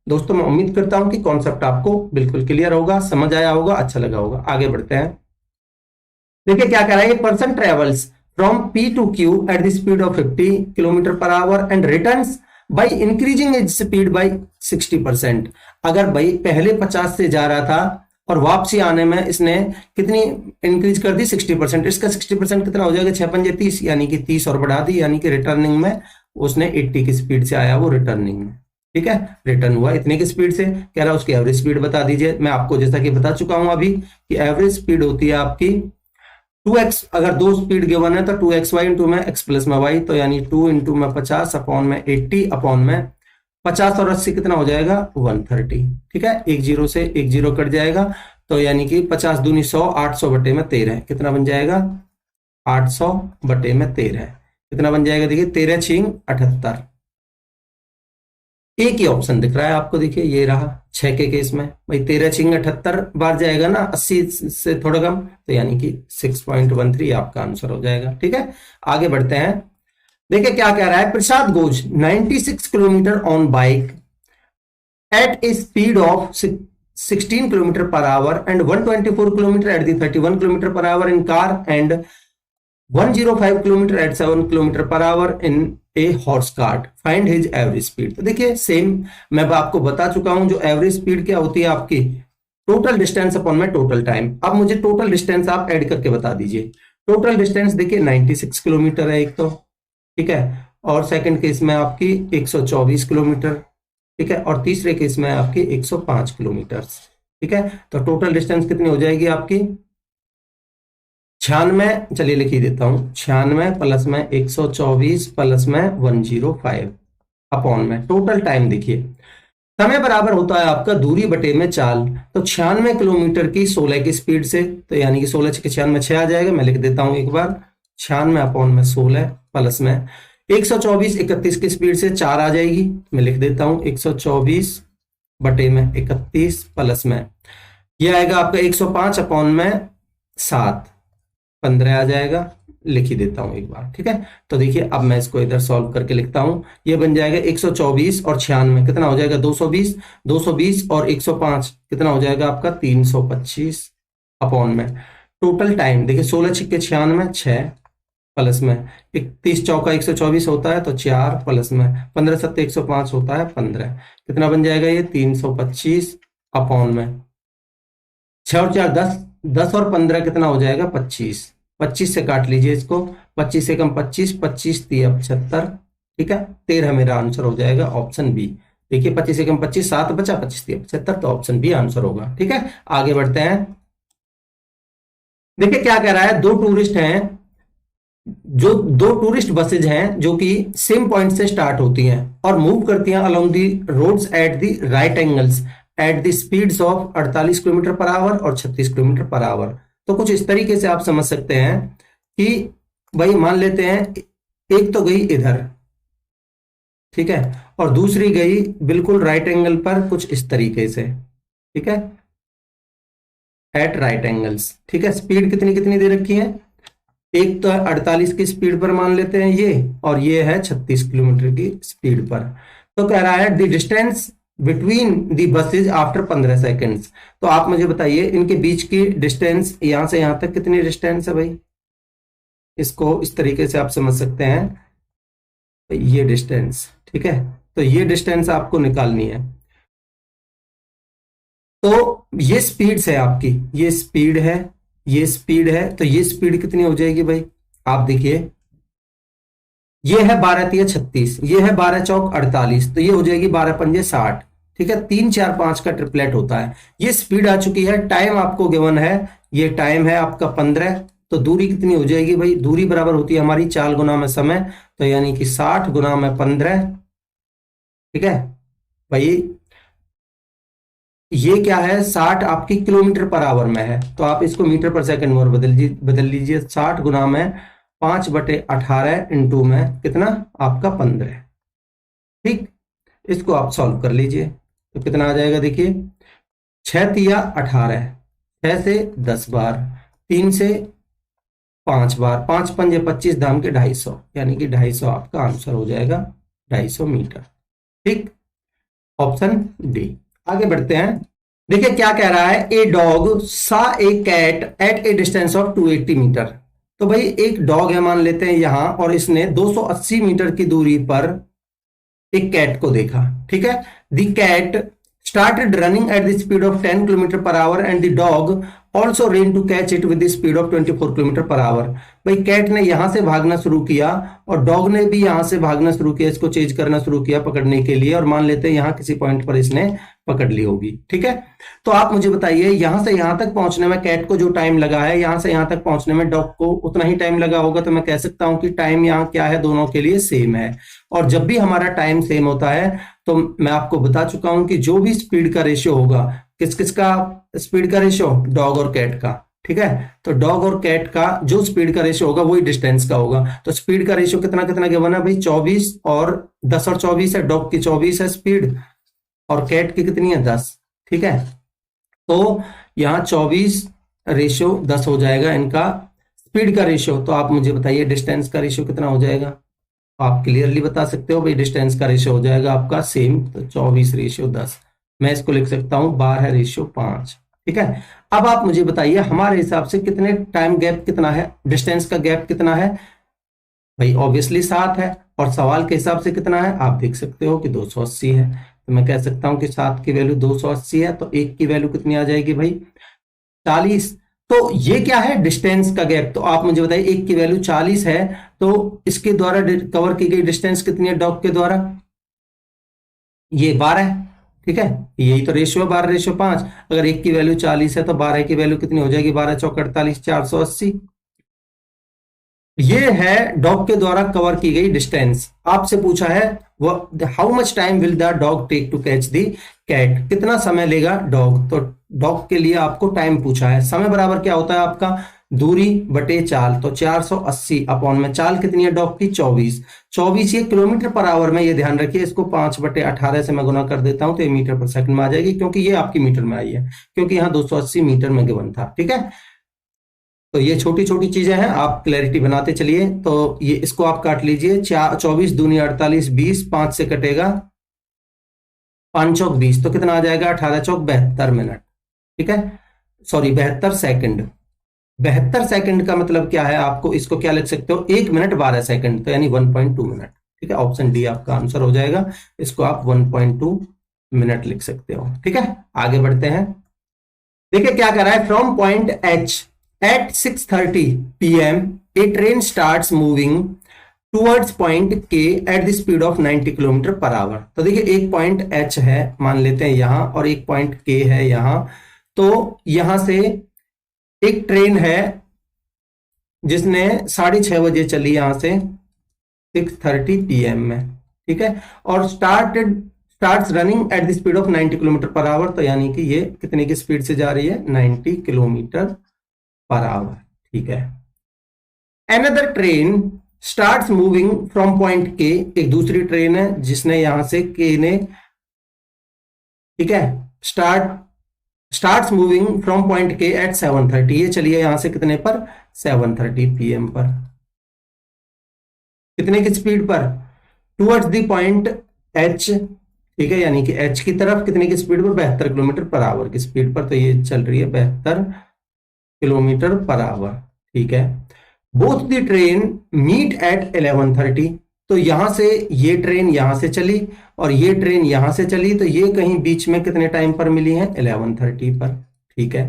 दोस्तों मैं उम्मीद करता हूं कि कॉन्सेप्ट आपको बिल्कुल क्लियर होगा, समझ आया होगा, अच्छा लगा होगा। आगे बढ़ते हैं, देखिए क्या कह रहा है, person travels from P to Q eight the speed of 50 kilometre per hour and returns by increasing its speed bye 60%। अगर भाई पहले 50 से जा रहा था और वापसी आने में इसने कितनी इंक्रीज कर दी, 60%। इसका 60% कितना हो जाएगा, 6×5 = 30, यानी कि 30 और बढ़ा दी, यानी कि रिटर्निंग में उसने 80 की स्पीड से आया वो रिटर्निंग में। ठीक है, रिटर्न हुआ इतने की स्पीड से। कह रहा है उसकी एवरेज स्पीड बता दीजिए। मैं आपको जैसा कि बता चुका हूं अभी कि एवरेज स्पीड होती है आपकी 2x, अगर दो स्पीड गिवन है तो 2xy इंटू में x प्लस में y, तो यानी 2 इंटू में 50 अपॉन में 80 अपॉन में 50 और 80 कितना हो जाएगा, 130। ठीक है, एक जीरो से एक जीरो कट जाएगा, तो यानी कि 50 दूनी 100, 800 बटे में 13 कितना बन जाएगा, 800 बटे में 13 कितना बन जाएगा, देखिए 13 छिंग 78। एक ही ऑप्शन दिख रहा है आपको, देखिए ये रहा 6 के केस में भाई 13 छिंग 78 बार जाएगा ना, 80 से थोड़ा कम, तो यानी कि 6.13 आपका आंसर हो जाएगा। ठीक है, आगे बढ़ते हैं। देखिए क्या कह रहा है, Prasad goes 96 kilometre on bike at a speed of 16 kilometre per hour and 124 kilometre at the 31 kilometre per hour in car and 105 kilometre at 7 kilometre per hour in a horse cart, find his average speed. तो देखिए same मैं आपको बता चुका हूं, जो average speed क्या होती है आपकी, टोटल डिस्टेंस अपॉन में टोटल टाइम। अब मुझे टोटल डिस्टेंस आप ऐड करके बता दीजिए। टोटल डिस्टेंस देखिए 96 किलोमीटर है एक तो, ठीक है, और सेकंड केस में आपकी 124 किलोमीटर, ठीक है, और तीसरे केस में आपकी 105 किलोमीटर। ठीक है, तो टोटल डिस्टेंस कितनी हो जाएगी आपकी 96, चलिए लिख ही देता हूं, 96 प्लस में 124 प्लस में 105 अपॉन में टोटल टाइम। देखिए समय बराबर होता है आपका दूरी बटे में चाल, तो 96 किलोमीटर की 16 की स्पीड से, तो यानी कि 16 के 96 6 आ जाएगा। मैं लिख देता हूं एक बार, 96 अपॉन में 16 प्लस में 124 31 की स्पीड से 4 आ जाएगी। मैं लिख देता हूं 124 बटे में 31 प्लस में यह आएगा आपका 105 अपॉन में 7 15 आ जाएगा। लिख ही देता हूं एक बार, ठीक है। तो देखिए अब मैं इसको इधर सॉल्व करके लिखता हूं, ये बन जाएगा 124 और 96 कितना हो जाएगा 220, 220 और 105 कितना हो जाएगा आपका 325 अपॉन में टोटल टाइम। देखिए 16 छिक्के 96 6 प्लस में 31 चौका 124 होता है तो 4 प्लस में 15 सत्ते 105 होता है 15, कितना बन जाएगा ये 325 अपॉन में 6 और 4 10, 10 और 15 कितना हो जाएगा 25, 25 से काट लीजिए इसको, 25 से कम 25, 25 3 75, ठीक है 13 मेरा आंसर हो जाएगा ऑप्शन बी। देखिए 25 से कम 25 7 बचा, 25 3 75, तो ऑप्शन बी आंसर होगा। ठीक है, आगे बढ़ते हैं। देखिए क्या कह रहा है, दो टूरिस्ट हैं, जो दो टूरिस्ट बसेज हैं जो कि सेम पॉइंट से स्टार्ट होती हैं और मूव करती हैं along the roads at the right angles at the speeds of 48 kilometre per hour और 36 किलोमीटर पर आवर। तो कुछ इस तरीके से आप समझ सकते हैं कि भाई मान लेते हैं एक तो गई इधर, ठीक है, और दूसरी गई बिल्कुल राइट एंगल पर कुछ इस तरीके से, ठीक है, एट राइट एंगल्स। ठीक है, स्पीड कितनी कितनी दे रखी है, एक तो 48 की स्पीड पर मान लेते हैं ये, और ये है 36 किलोमीटर की स्पीड पर। तो कह रहा है the distance between the buses after 15 seconds. तो आप मुझे बताइए इनके बीच की डिस्टेंस यहां से यहां तक कितनी डिस्टेंस है भाई, इसको इस तरीके से आप समझ सकते हैं, तो ये डिस्टेंस, ठीक है, तो ये डिस्टेंस आपको निकालनी है। तो ये स्पीड है आपकी, ये स्पीड है, ये स्पीड है, तो ये स्पीड कितनी हो जाएगी भाई, आप देखिए ये है 12 तिया 36, ये है 12 चौक 48, तो ये हो जाएगी 12 पंजे 60, ठीक है, 3 4 5 का ट्रिपलेट होता है। ये स्पीड आ चुकी है, टाइम आपको गिवन है, ये टाइम है आपका 15, तो दूरी कितनी हो जाएगी भाई, दूरी बराबर होती है हमारी 4 गुना में समय, तो यानी कि 60 गुना में 15, ठीक है भाई, ये क्या है 60 आपकी किलोमीटर पर आवर में है, तो आप इसको मीटर पर सेकंड में बदल लीजिए, 60 गुना में 5/18 इंटू में कितना आपका 15, ठीक, इसको आप सॉल्व कर लीजिए तो कितना आ जाएगा, देखिए 6 तिया 18, 6 से 10 बार, 3 से 5 बार, 5 पंजे 25 धाम के 250, यानी कि 250 आपका आंसर हो जाएगा, 250 मीटर। ठीक, ऑप्शन डी। आगे बढ़ते हैं। देखिए क्या कह रहा है, a dog saw a cat at a distance of 280 metre. तो भाई एक डॉग है मान लेते हैं यहां, और इसने 280 मीटर की दूरी पर एक कैट को देखा, ठीक है, दी cat started running at the speed of 10 km per hour and the dog also ran to catch it with the speed of 24 km per hour। भाई कैट ने यहां से भागना शुरू किया और डॉग ने भी यहां से भागना शुरू किया, इसको चेज करना शुरू किया पकड़ने के लिए, और मान लेते हैं यहां किसी पॉइंट पर इसने पकड़ ली होगी। ठीक है, तो आप मुझे बताइए यहां से यहां तक पहुंचने में कैट को जो टाइम लगा है, यहां से यहां तक पहुंचने में डॉग को उतना ही टाइम लगा होगा। तो मैं कह सकता हूं कि टाइम यहां क्या है, दोनों के लिए सेम है। और जब भी हमारा टाइम सेम होता है तो मैं आपको बता चुका हूं कि जो भी स्पीड का रेशियो होगा, किस किस का स्पीड का रेशियो, डॉग और कैट का। ठीक है, तो डॉग और कैट का जो स्पीड का रेशियो होगा वही डिस्टेंस का होगा। तो स्पीड का रेशियो कितना कितना गिवन है भाई, 24 और 10 और 24 है। डॉग की 24 है स्पीड और कैट की कितनी है, 10। ठीक है, तो यहां 24 रेशियो 10 हो जाएगा इनका स्पीड का रेशियो। तो आप मुझे बताइए डिस्टेंस का रेशियो कितना हो जाएगा। आप क्लियरली बता सकते हो भाई, डिस्टेंस का रेशियो हो जाएगा आपका सेम, तो 24 रेशियो 10। मैं इसको लिख सकता हूं 12 रेशियो 5। ठीक है, अब आप मुझे बताइए हमारे हिसाब से कितने टाइम गैप कितना है, डिस्टेंस का गैप कितना है भाई, ऑब्वियसली 7 है। और सवाल के हिसाब से कितना है आप देख सकते हो कि 280 है। तो मैं कह सकता हूं कि 7 की वैल्यू 280 है, तो 1 की वैल्यू कितनी आ जाएगी भाई, 40। तो ये क्या है, डिस्टेंस का गैप। तो आप मुझे बताइए 1 की वैल्यू 40 है, तो इसके द्वारा कवर की गई डिस्टेंस कितनी है डॉग के द्वारा, ये 12 है। ठीक है, यही तो रेशियो 12 रेशियो 5। अगर 1 की वैल्यू 40 है तो 12 की वैल्यू कितनी हो जाएगी, 12 चौक 48, 480। ये है डॉग के द्वारा कवर की गई डिस्टेंस। आपसे पूछा है how much time will the dog take to catch the cat, कितना समय लेगा डॉग। तो डॉग के लिए आपको टाइम पूछा है। समय बराबर क्या होता है आपका, दूरी बटे चाल। तो 480 अपॉन में चाल कितनी है डॉग की, 24। 24 ये किलोमीटर पर आवर में, ये ध्यान रखिए, इसको 5/18 से मैं गुना कर देता हूं तो ये मीटर पर सेकंड में आ जाएगी, क्योंकि ये आपकी मीटर में आई है, क्योंकि यहाँ 280 मीटर में गिवन था। ठीक है, तो ये छोटी छोटी चीजें हैं, आप क्लैरिटी बनाते चलिए। तो ये इसको आप काट लीजिए, 24 दूनी 48, 20, 5 से कटेगा 5 चौक 20, तो कितना आ जाएगा, 18 चौक 72 मिनट। ठीक है, सॉरी 72 सेकंड। 72 सेकंड का मतलब क्या है, आपको इसको क्या लिख सकते हो, 1 मिनट 12 सेकंड, तो यानी 1.2 मिनट। ठीक है, ऑप्शन डी आपका आंसर हो जाएगा, इसको आप 1.2 मिनट लिख सकते हो। ठीक है, आगे बढ़ते हैं। देखिए क्या कर रहा है, from point H at 6:30 p.m. a train starts moving towards point K at the speed of 90 km per hour। तो देखिए एक पॉइंट H है, मान लेते हैं यहां, और एक पॉइंट K है यहां। तो यहां से एक ट्रेन है जिसने 6:30 बजे चली यहां से 6:30 p.m. में। ठीक है, और starts running at the speed of 90 kilometre per hour. तो यानी कि ये कितने की स्पीड से जा रही है, 90 किलोमीटर पर आवर। ठीक है, another train starts moving from point के, एक दूसरी ट्रेन है जिसने यहां से के ने, ठीक है, स्टार्ट्स मूविंग फ्रॉम पॉइंट के एट 7:30, ये चलिए यहां से कितने पर, 7:30 PM पर। कितने की स्पीड पर, टुवर्ड्स द पॉइंट एच। ठीक है, यानी कि एच की तरफ कितने की स्पीड पर, 72 किलोमीटर पर आवर की स्पीड पर। तो ये चल रही है 72 किलोमीटर पर आवर। ठीक है, both the train meet at 11:30। तो यहां से ये ट्रेन यहां से चली और ये ट्रेन यहां से चली, तो ये कहीं बीच में कितने टाइम पर मिली है, 11:30 पर। ठीक है,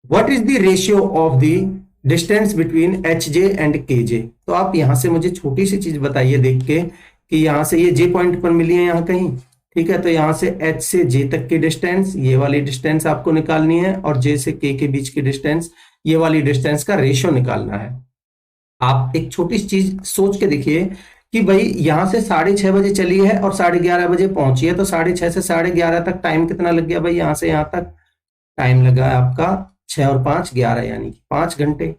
what is the ratio of the distance between H J and के जे। तो आप यहां से मुझे छोटी सी चीज बताइए देख के कि यहां से ये जे पॉइंट पर मिली है यहां कहीं। ठीक है, तो यहां से एच से जे तक की डिस्टेंस, ये वाली डिस्टेंस आपको निकालनी है, और जे से के बीच की डिस्टेंस, ये वाली डिस्टेंस का रेशियो निकालना है। आप एक छोटी सी चीज सोच के देखिए कि भाई यहां से 6:30 बजे चली है और 11:30 बजे पहुंची है, तो 6:30 से 11:30 तक टाइम कितना लग गया भाई, यहां से यहां तक टाइम लगा है आपका 6 और 5 11, यानी कि 5 घंटे।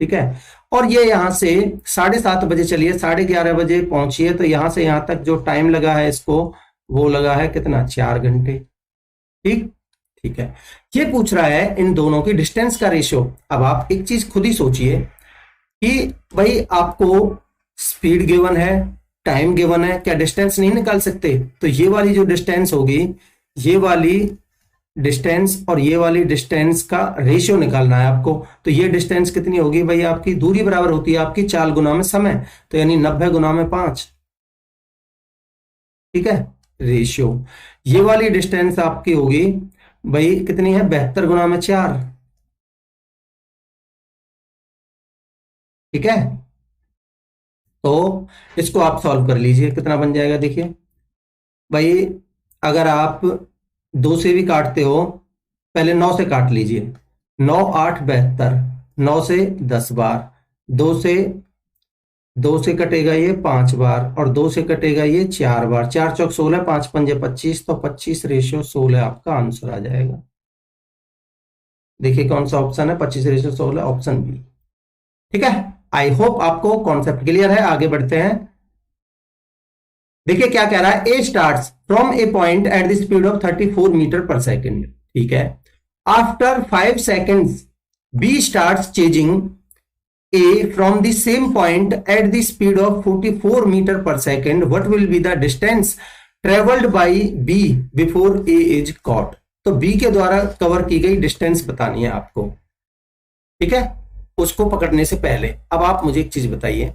ठीक है, और ये यहां से 7:30 बजे चली है, 11:30 बजे पहुंची है, तो यहां से यहां तक जो टाइम लगा है इसको, वो लगा है कितना, 4 घंटे। ठीक है, ये पूछ रहा है इन दोनों की डिस्टेंस का रेशियो। अब आप एक चीज खुद ही सोचिए कि भाई आपको स्पीड गिवन है, टाइम गिवन है, क्या डिस्टेंस नहीं निकाल सकते। तो ये वाली जो डिस्टेंस होगी, ये वाली डिस्टेंस और ये वाली डिस्टेंस का रेशियो निकालना है आपको। तो ये डिस्टेंस कितनी होगी भाई, आपकी दूरी बराबर होती है आपकी चाल गुना में समय, तो यानी 90 गुना में 5। ठीक है, रेशियो। ये वाली डिस्टेंस आपकी होगी भाई कितनी है, 72 गुना में 4। ठीक है, तो इसको आप सॉल्व कर लीजिए, कितना बन जाएगा देखिए भाई। अगर आप 2 से भी काटते हो, पहले 9 से काट लीजिए, 9 8 72, 9 से 10 बार, 2 से कटेगा ये 5 बार, और 2 से कटेगा ये 4 बार, 4 चौक 16, 5 पंजे 25, तो 25 रेशियो 16 आपका आंसर आ जाएगा। देखिए कौन सा ऑप्शन है, 25 रेशियो 16, ऑप्शन बी। ठीक है, आई होप आपको कॉन्सेप्ट क्लियर है। आगे बढ़ते हैं, देखिए क्या कह रहा है, A starts from a point at the speed of 34 metre per second. ठीक है, after 5 seconds B starts chasing A from the same point at the speed of 44 meter per second. What will be the distance traveled by B before A is caught? तो B के द्वारा cover की गई distance बतानी है आपको। ठीक है, उसको पकड़ने से पहले अब आप मुझे एक चीज बताइए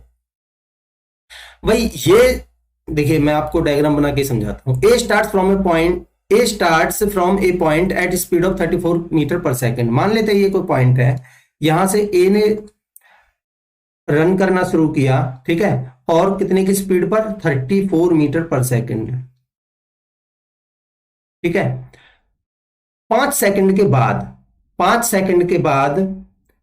भाई, ये देखिए मैं आपको डायग्राम बना के समझाता हूं। A starts from a point, A starts from a point at speed of 34 metre per second. मान लेते हैं ये कोई पॉइंट है, यहां से A ने रन करना शुरू किया। ठीक है, और कितने की स्पीड पर, 34 मीटर पर सेकंड। ठीक है, 5 सेकंड के बाद, 5 सेकंड के बाद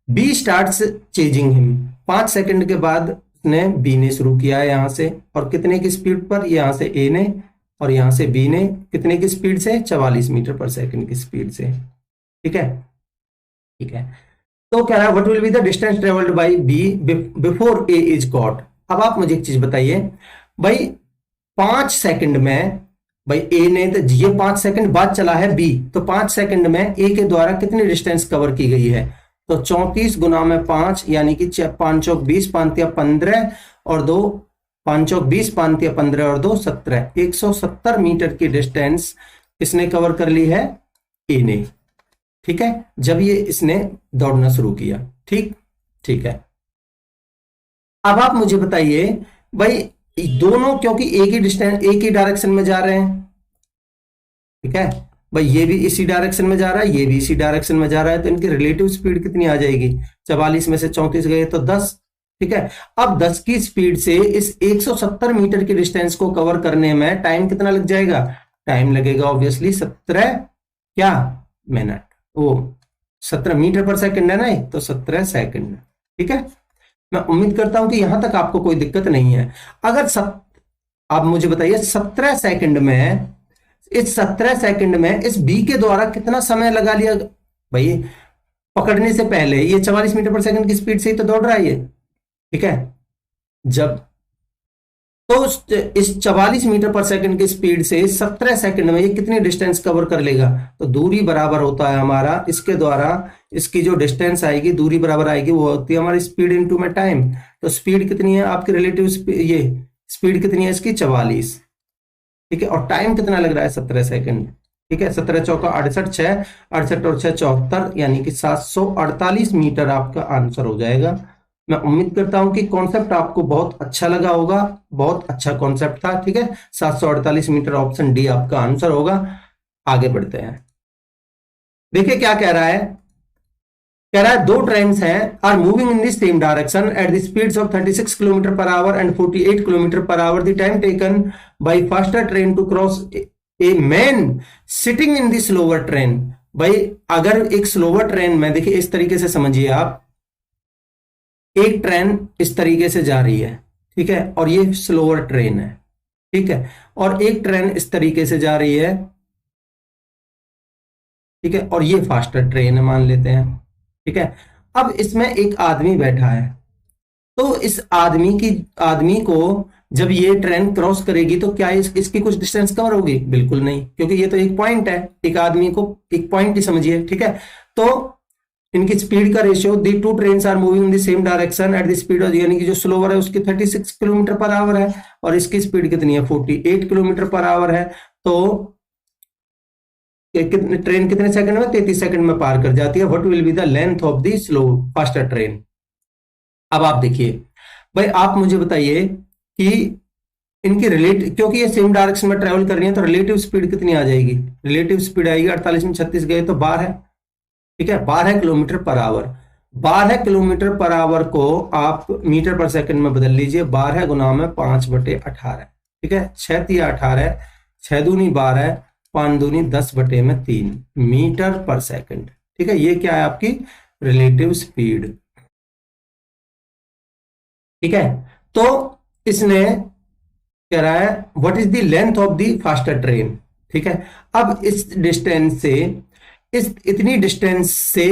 B starts chasing him. 5 second के बाद उसने बी ने शुरू किया है यहां से, और कितने की स्पीड पर, यहां से ए ने और यहां से बी ने कितने की स्पीड से, 44 मीटर पर सेकंड की स्पीड से। ठीक है, ठीक है, तो कह रहा है what will be the distance travelled by B before A is caught. अब आप मुझे एक चीज बताइए भाई, 5 सेकंड में भाई ए ने, तो ये 5 सेकंड बाद चला है बी, तो 5 सेकंड में ए के द्वारा कितनी डिस्टेंस कवर की गई है, तो 34 गुना में 5 यानी कि 5 चौक 20, 5 या 15 और 2, 5 चौक 20, 5 या 15 और 2 17, 170 मीटर की डिस्टेंस किसने कवर कर ली है, ए ने। ठीक है, जब ये इसने दौड़ना शुरू किया। ठीक, ठीक है, अब आप मुझे बताइए भाई, दोनों क्योंकि एक ही डिस्टेंस, एक ही डायरेक्शन में जा रहे हैं। ठीक है भाई, ये भी इसी डायरेक्शन में जा रहा है, ये भी इसी डायरेक्शन में जा रहा है, तो इनकी रिलेटिव स्पीड कितनी आ जाएगी, 44 में से 34 गए तो 10। ठीक है, अब 10 की स्पीड से इस 170 मीटर की डिस्टेंस को कवर करने में टाइम कितना लग जाएगा, टाइम लगेगा ऑब्वियसली 17 क्या मिनट, वो 17 मीटर पर सेकंड है ना, तो 17 सेकंड। ठीक है, मैं उम्मीद करता हूं कि यहां तक आपको कोई दिक्कत नहीं है। अगर आप मुझे बताइए 17 सेकंड में, इस 17 सेकंड में इस बी के द्वारा कितना समय लगा लिया भाई पकड़ने से पहले, ये 44 मीटर पर सेकंड की स्पीड से ही तो दौड़ रहा है ये। ठीक है, जब तो इस 44 मीटर पर सेकंड की स्पीड से 17 सेकंड में ये कितनी डिस्टेंस कवर कर लेगा, तो दूरी बराबर होता है हमारा इसके द्वारा, इसकी जो डिस्टेंस आएगी, दूरी बराबर आएगी, वो होती है हमारी स्पीड इनटू में टाइम। तो स्पीड कितनी है आपकी रिलेटिव ये स्पीड कितनी है इसकी, 44। ठीक है, और टाइम कितना लग रहा है, 17 सेकंड। ठीक है, 17 चौका 68, 6 68 और 6 74, यानी कि 748 मीटर आपका आंसर हो जाएगा। मैं उम्मीद करता हूं कि कॉन्सेप्ट आपको बहुत अच्छा लगा होगा, बहुत अच्छा कॉन्सेप्ट था। ठीक है, 748 मीटर, ऑप्शन डी आपका आंसर होगा। आगे बढ़ते हैं, देखिए क्या कह रहा है, कह रहा है 2 ट्रेन्स हैं are moving in the same direction at the speeds of 36 kilometre per hour and 48 kilometre per hour. The time taken by faster train to cross a man sitting in the slower train. भाई अगर एक slower train में, देखिए इस तरीके से समझिए आप, एक ट्रेन इस तरीके से जा रही है। ठीक है, और ये स्लोअर ट्रेन है। ठीक है, और एक ट्रेन इस तरीके से जा रही है। ठीक है, और ये फास्टर ट्रेन है मान लेते हैं। ठीक है, अब इसमें एक आदमी बैठा है, तो इस आदमी को जब ये ट्रेन क्रॉस करेगी तो क्या इसकी कुछ डिस्टेंस कवर होगी, बिल्कुल नहीं, क्योंकि ये तो एक पॉइंट है, एक आदमी को एक पॉइंट ही समझिए। ठीक है, तो इनकी स्पीड का ratio, the 2 trains are moving in the same direction at the speed, यानी कि जो स्लोअर है उसकी 36 किलोमीटर पर आवर है और इसकी स्पीड कितनी है, 48 किलोमीटर पर आवर है। तो ट्रेन कितने सेकंड में, 33 सेकंड में पार कर जाती है। What will be the length of the slow faster train. अब आप देखिए भाई, आप मुझे बताइए कि इनकी रिलेटिव, क्योंकि ये सेम डायरेक्शन में ट्रेवल कर रही है तो रिलेटिव स्पीड कितनी आ जाएगी, रिलेटिव स्पीड आएगी 48 में 36 गए तो 12, ठीक है, 12 kilometre per our. 12 kilometre per our को आप मीटर पर सेकंड में बदल लीजिए, 12 गुना में 5/18, ठीक है, 6 तिया 18, 6 दूनी 12, 5 दूनी 10/3 मीटर पर सेकंड, ठीक है। ये क्या है आपकी रिलेटिव स्पीड, ठीक है। तो इसने कह रहा है what is the length of the faster train, ठीक है। अब इस डिस्टेंस से, इस इतनी डिस्टेंस से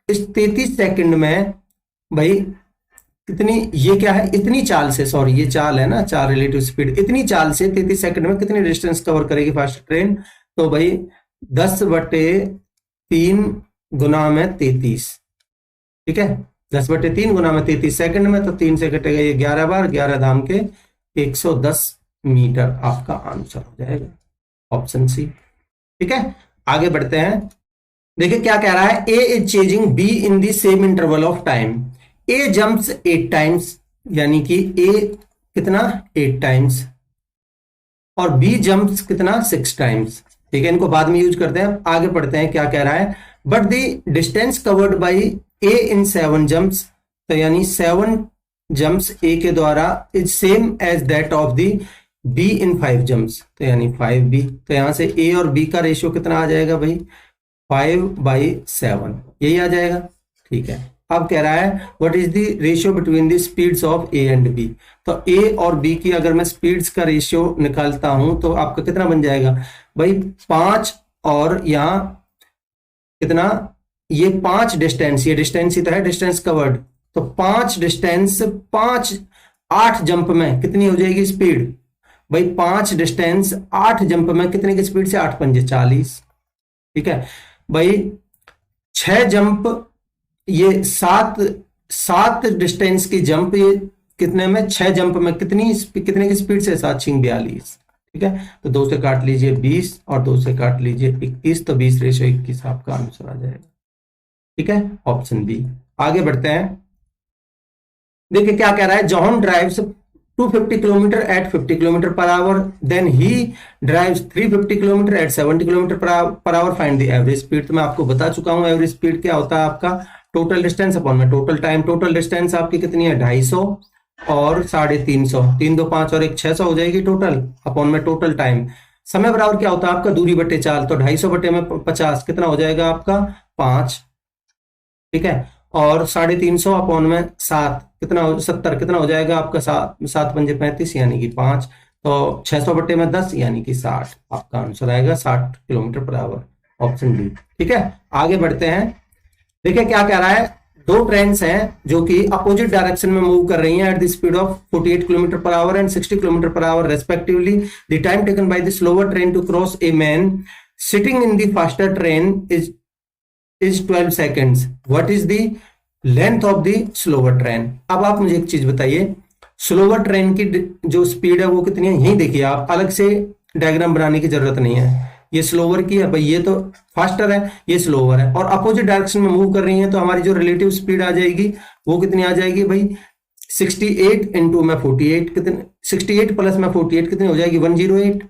इस 33 सेकंड में भाई कितनी, ये क्या है, इतनी चाल से, सॉरी ये चाल है ना, चाल रिलेटिव स्पीड, इतनी चाल से 33 सेकंड में कितनी डिस्टेंस कवर करेगी फास्ट ट्रेन, तो भाई 10/3 गुना में 33, ठीक है, 10/3 गुना में 33 सेकंड में, तो 3 से कटेगा ये 11 बार, 11 धाम के 110 मीटर आपका आंसर हो जाएगा, ऑप्शन सी, ठीक है। आगे बढ़ते हैं, देखिए क्या कह रहा है, A is chasing B in the same interval of time, A jumps 8 times, यानी कि ए कितना 8 टाइम्स, और बी जंप्स कितना 6 टाइम्स, ठीक है, इनको बाद में यूज करते हैं। आगे पढ़ते हैं क्या कह रहा है, but the distance covered by A in 7 jumps, तो यानी 7 जंप्स ए के द्वारा is same as that of the B in 5 jumps, तो यानी 5b, तो यहां से ए और बी का रेशियो कितना आ जाएगा भाई 5/7, यही आ जाएगा, ठीक है। अब कह रहा है what is the ratio between the speeds of A and B, तो ए और बी की अगर मैं स्पीड्स का रेशियो निकालता हूं तो आपका कितना बन जाएगा भाई 5, और यहां कितना, ये 5 डिस्टेंस, ये डिस्टेंस ही तो है डिस्टेंस कवर्ड, तो 5 डिस्टेंस 5 8 जंप में कितनी हो जाएगी स्पीड भाई, 5 डिस्टेंस 8 जंप में कितने की स्पीड से, 8 पंजे 40, ठीक है भाई। 6 जंप, ये 7 डिस्टेंस की जंप, ये कितने में 6 जंप में कितनी की स्पीड से, 7 6 42, ठीक है। तो 2 से काट लीजिए 20 और 2 से काट लीजिए 21, तो 20/21 आपका आंसर आ जाएगा, ठीक है, ऑप्शन बी। आगे बढ़ते हैं, देखिए क्या कह रहा है, John drives 250 kilometre at 50 kilometre per hour, then he drives 350 kilometre at 70 kilometre per hour, find the average speed. तो मैं आपको बता चुका हूं एवरेज स्पीड क्या होता है, आपका टोटल डिस्टेंस अपॉन में टोटल टाइम। टोटल डिस्टेंस आपकी कितनी है 250 और 350, 3 2 5 और 1 600 हो जाएगी टोटल, अपॉन में टोटल टाइम। समय बराबर क्या होता है आपका दूरी बटे चाल, तो 250 बटे में 50 कितना हो जाएगा आपका 5, ठीक है, और 350 अपॉन में 7 कितना 70 कितना हो जाएगा आपका 7 पंजे 35 यानी कि 5, तो 600 बटे में 10 यानी कि 60, आपका आंसर आएगा 60 kilometre per our, option D, ठीक है। आगे बढ़ते हैं, देखिए क्या कह रहा है, 2 ट्रेन्स हैं जो कि अपोजिट डायरेक्शन में मूव कर रही हैं at the speed of 48 kilometre per hour and 60 kilometre per hour respectively, the time taken by the slower train to cross a man sitting in the faster train is 12 seconds. What is the length of the slower train? अब आप मुझे एक चीज बताइए, slower train की जो speed है वो कितनी है, यही देखिए, आप अलग से डायग्राम बनाने की जरूरत नहीं है, ये स्लोवर की है भाई, ये तो फास्टर है, ये स्लोवर है, और अपोजिट डायरेक्शन में मूव कर रही है, तो हमारी जो रिलेटिव स्पीड आ जाएगी वो कितनी आ जाएगी भाई 68 इंटू में 48, कितने 68 प्लस में 48 कितनी हो जाएगी 108,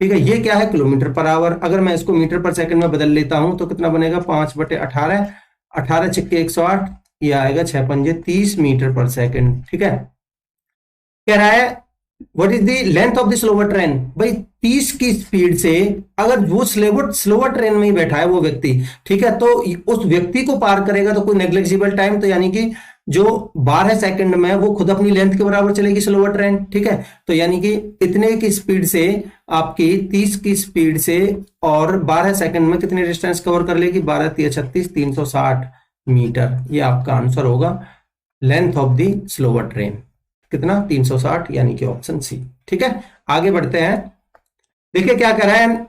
ठीक है। ये क्या है किलोमीटर पर आवर, अगर मैं इसको मीटर पर सेकंड में बदल लेता हूं तो कितना बनेगा 5/18, 18 छिक्के 108, ये आएगा 6 पंजे 30 मीटर पर सेकंड, ठीक है। कह रहा है what is the length of the slower train, भाई 30 की स्पीड से अगर वो स्लोवर ट्रेन में ही बैठा है वो व्यक्ति, ठीक है, तो उस व्यक्ति को पार करेगा तो कोई नेग्लिजिबल टाइम, तो यानी कि जो 12 सेकंड में वो खुद अपनी लेंथ के बराबर चलेगी स्लोवर ट्रेन, ठीक है। तो यानी कि इतने की स्पीड से आपकी 30 की स्पीड से और 12 सेकंड में कितने डिस्टेंस कवर कर लेगी 12 3 36 360 मीटर, ये आपका आंसर होगा length of the slower train, कितना 360 यानी कि ऑप्शन सी, ठीक है। आगे बढ़ते हैं, देखिए क्या कह रहा है,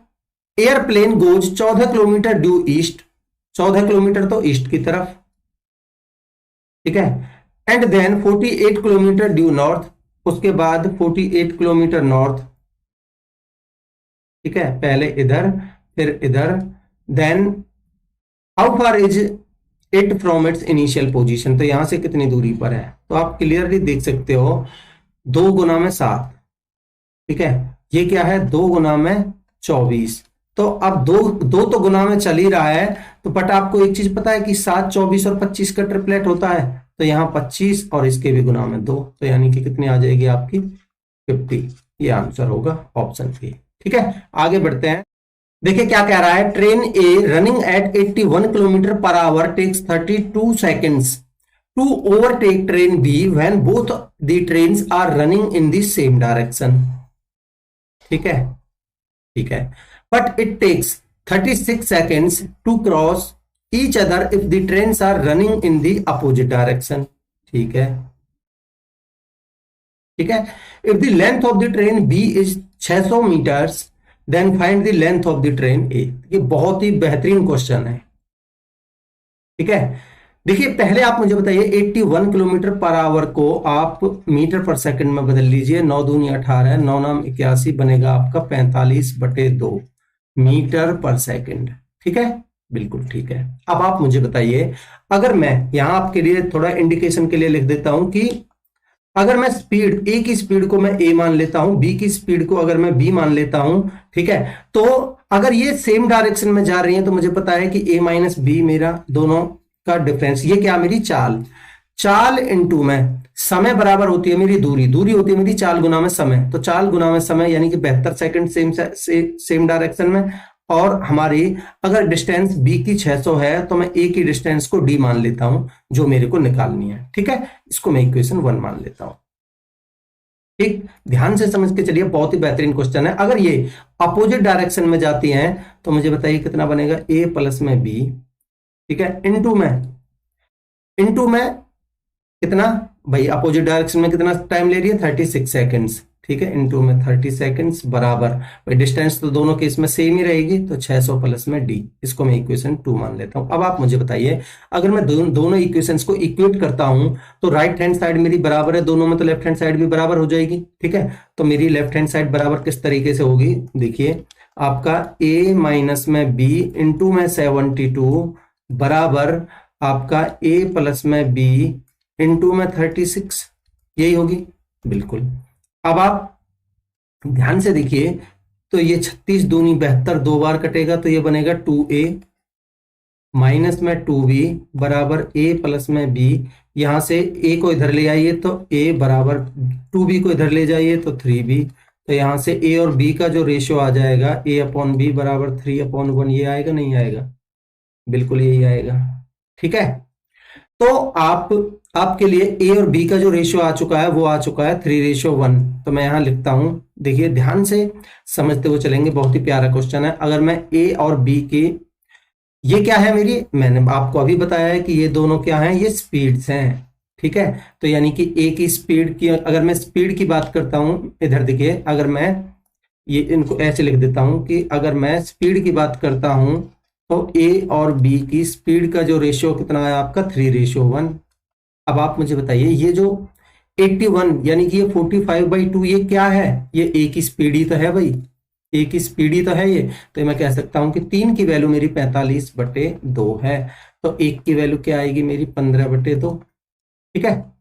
airplane goes 14 kilometre due east, 14 kilometre तो ईस्ट की तरफ, ठीक है, and then 48 kilometre due north, उसके बाद 48 किलोमीटर नॉर्थ, ठीक है, पहले इधर फिर इधर, then how far is it from its initial position, तो यहां से कितनी दूरी पर है, तो आप क्लियरली देख सकते हो 2 गुना में 7, ठीक है, ये क्या है 2 गुना में 24। तो अब दो दो तो गुना में चल ही रहा है, तो बट आपको एक चीज पता है कि 7, 24 और 25 का ट्रिपलेट होता है, तो यहाँ 25 और इसके भी गुना में 2, तो यानी कि कितनी आ जाएगी आपकी 50। ये आंसर होगा ऑप्शन ए। ठीक है, आगे बढ़ते हैं। देखिए क्या कह रहा है, train A running at 81 kilometre per hour takes 32 seconds to overtake train B when both the trains are running in the same direction. ठीक है, ठीक है, but it takes 36 seconds to cross each other if the trains are running in the opposite direction। ठीक है, ठीक है, if the length of the train B is 600 meters then find the length of the train A। ये बहुत ही बेहतरीन question है। ठीक है, देखिए पहले आप मुझे बताइए 81 किलोमीटर पर आवर को आप मीटर पर सेकंड में बदल लीजिए, 9 दूनी 18, 9 नाम 81 बनेगा आपका 45/2 मीटर पर सेकंड। ठीक है, बिल्कुल ठीक है। अब आप मुझे बताइए, अगर मैं यहां आपके लिए थोड़ा इंडिकेशन के लिए लिख देता हूं कि अगर मैं स्पीड ए की स्पीड को मैं ए मान लेता हूं, बी की स्पीड को अगर मैं बी मान लेता हूं, ठीक है, तो अगर ये सेम डायरेक्शन में जा रही है तो मुझे पता है कि ए माइनस बी मेरा दोनों का डिफरेंस, ये क्या मेरी चाल, चाल इनटू में समय बराबर होती है मेरी दूरी, दूरी होती है मेरी चाल गुना में समय, तो चाल गुना में समय यानी कि 72 सेकंड सेम डायरेक्शन में। और हमारी अगर डिस्टेंस बी की 600 है तो मैं ए की डिस्टेंस को डी मान लेता हूं जो मेरे को निकालनी है। ठीक है, इसको मैं इक्वेशन 1 मान लेता हूं। ठीक, ध्यान से समझ के चलिए, बहुत ही बेहतरीन क्वेश्चन है। अगर ये अपोजिट डायरेक्शन में जाती हैं तो मुझे बताइए कितना बनेगा, ए प्लस में बी, ठीक है, इनटू में कितना भाई, अपोजिट डायरेक्शन में कितना टाइम ले रही है 36 सेकंड्स। ठीक है, इनटू में 30 सेकंड्स बराबर भाई डिस्टेंस तो दोनों केस में सेम ही रहेगी, तो 600 प्लस में डी, इसको मैं इक्वेशन 2 मान लेता हूं। अब आप मुझे बताइए, अगर मैं दोनों इक्वेशंस को इक्वेट करता हूं तो राइट हैंड साइड मेरी बराबर है दोनों में, तो लेफ्ट हैंड साइड भी बराबर हो जाएगी। ठीक है, तो मेरी लेफ्ट हैंड साइड बराबर किस तरीके से होगी, देखिए आपका a माइनस में b इंटू में 72 बराबर आपका a प्लस में b इंटू में 36, यही होगी बिल्कुल। अब आप ध्यान से देखिए, तो ये 36 दूनी 72 दो बार कटेगा, तो ये बनेगा 2a माइनस में 2b बराबर a प्लस में b, यहां से a को इधर ले आइए तो a बराबर 2b को इधर ले जाइए तो 3b, तो यहां से a और b का जो रेशियो आ जाएगा a अपॉन b बराबर 3/1, ये आएगा नहीं आएगा, बिल्कुल यही आएगा। ठीक है, तो आपके लिए a और b का जो रेशियो आ चुका है वो आ चुका है 3:1, तो मैं यहां लिखता हूं, देखिए ध्यान से समझते हुए चलेंगे, बहुत ही प्यारा क्वेश्चन है। अगर मैं a और b के, ये क्या है मेरी, मैंने आपको अभी बताया है कि ये दोनों क्या हैं, ये स्पीड्स हैं। ठीक है, तो यानी कि a की स्पीड की, अगर मैं स्पीड की बात करता हूं, इधर देखिए, अगर मैं ये इनको ऐसे लिख देता हूं कि अगर मैं स्पीड की बात करता हूं तो a और b की स्पीड का जो रेशियो कितना है आपका 3:1। अब आप मुझे बताइए, ये जो 81 यानी कि ये 45/2 ये क्या है, ये a की स्पीड ही तो है भाई, a की स्पीड ही तो है ये, तो मैं कह सकता हूं कि 3 की वैल्यू मेरी 45/2 है, तो 1 की वैल्यू क्या आएगी मेरी 15/2। ठीक है,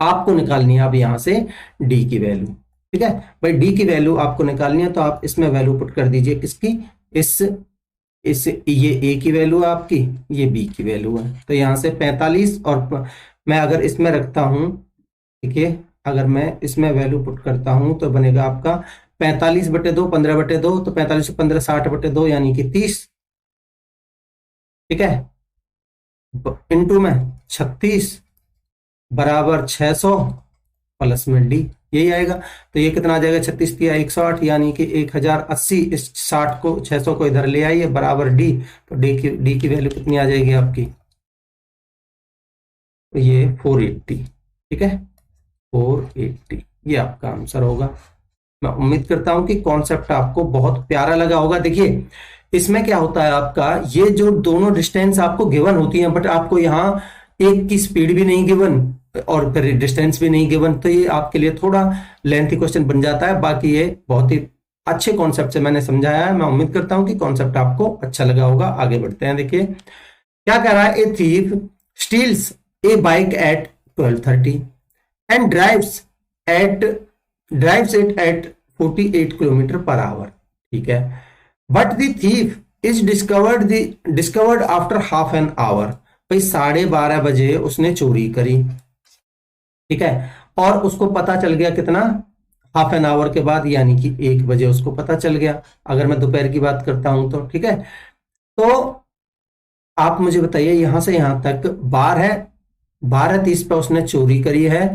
आपको निकालनी है अब यहां से d की वैल्यू। ठीक है भाई, d की वैल्यू आपको निकालनी है, तो आप इसमें वैल्यू पुट कर दीजिए, किसकी, इस ये a की वैल्यू है आपकी, ये b की वैल्यू है, तो यहां से 45, और मैं अगर इसमें रखता हूं, ठीक है, अगर मैं इसमें वैल्यू पुट करता हूं तो बनेगा आपका 45/2 15/2, तो 45 से 15 60/2 यानी कि 30। ठीक है, इनटू में 36 बराबर 600 प्लस में डी, यही आएगा, तो ये कितना आ जाएगा, 36 तिया 108 यानी कि 1080, इस 60 को 600 को इधर ले आइए बराबर डी, तो डी की वैल्यू कितनी आ जाएगी आपकी, तो ये 480। ठीक है, 480 ये आपका आंसर होगा। मैं उम्मीद करता हूं कि कॉन्सेप्ट आपको बहुत प्यारा लगा होगा। देखिए इसमें क्या होता है आपका, ये जो दोनों डिस्टेंस आपको गिवन होती हैं, बट आपको यहाँ एक की स्पीड भी नहीं गिवन और फिर डिस्टेंस भी नहीं गिवन, तो ये आपके लिए थोड़ा लेंथी क्वेश्चन बन जाता है। बाकी ये बहुत ही अच्छे कॉन्सेप्ट से मैंने समझाया है, मैं उम्मीद करता हूं कि कॉन्सेप्ट आपको अच्छा लगा होगा। आगे बढ़ते हैं, देखिए क्या कह रहा है, a thief steals a bike at 12:30 and drives it at 48 kilometre per hour. ठीक है, but the thief is discovered after half an hour. भाई 12:30 बजे उसने चोरी करी, ठीक है, और उसको पता चल गया कितना, हाफ एन आवर के बाद, यानी कि 1 बजे उसको पता चल गया, अगर मैं दोपहर की बात करता हूं तो। ठीक है, तो आप मुझे बताइए यहां से यहां तक बार है, 12:30 पे उसने चोरी करी है,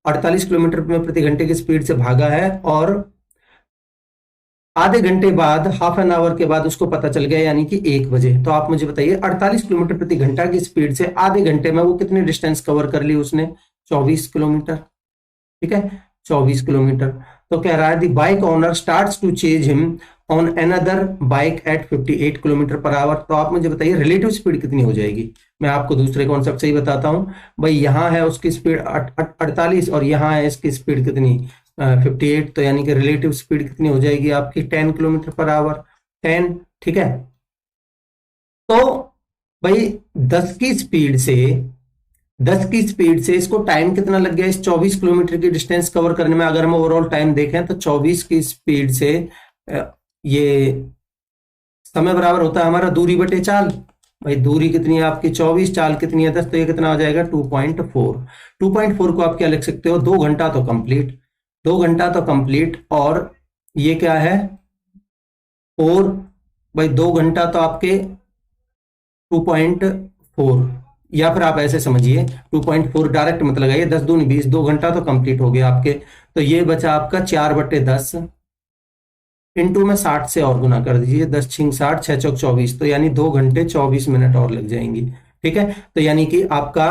48 किलोमीटर में प्रति घंटे की स्पीड से भागा है, और आधे घंटे बाद, हाफ एन आवर के बाद उसको पता चल गया, यानी कि 1 बजे। तो आप मुझे बताइए 48 किलोमीटर प्रति घंटा की स्पीड से आधे घंटे में वो कितनी डिस्टेंस कवर कर ली उसने? 24 किलोमीटर। ठीक है, 24 किलोमीटर। तो कह रहा है the bike owner starts to chase him on another bike at 58 kilometre per hour. तो आप मुझे बताइए रिलेटिव स्पीड कितनी हो जाएगी? मैं आपको दूसरे कॉन्सेप्ट से ही बताता हूं भाई। यहां है उसकी स्पीड 48 और यहां है इसकी स्पीड कितनी, 58। तो यानी कि रिलेटिव स्पीड कितनी हो जाएगी आपकी? 10 किलोमीटर पर आवर, 10। ठीक है, तो भाई 10 की स्पीड से इसको टाइम कितना लग गया इस 24 किलोमीटर की डिस्टेंस कवर करने में? अगर हम ओवरऑल टाइम देखें तो 24 की स्पीड से ये समय बराबर होता है हमारा दूरी बटे चाल। भाई दूरी कितनी है आपकी 24, चाल कितनी है 10, तो ये कितना हो जाएगा 2.4। 2.4 को आप क्या लिख सकते हो? 2 घंटा तो कंप्लीट, 2 घंटा तो कंप्लीट, और ये क्या है 4। भाई 2 घंटा तो आपके 2.4, या फिर आप ऐसे समझिए 2.4 डायरेक्ट मत लगाइए, 10 दूनी 20, 2 घंटा तो कंप्लीट हो गया आपके। तो ये बचा आपका 4/10 इंटू में 60 से और गुना कर दीजिए, 10 छिंग 60, 6 चौक 24, तो यानी 2 घंटे 24 मिनट और लग जाएंगी। ठीक है, तो यानी कि आपका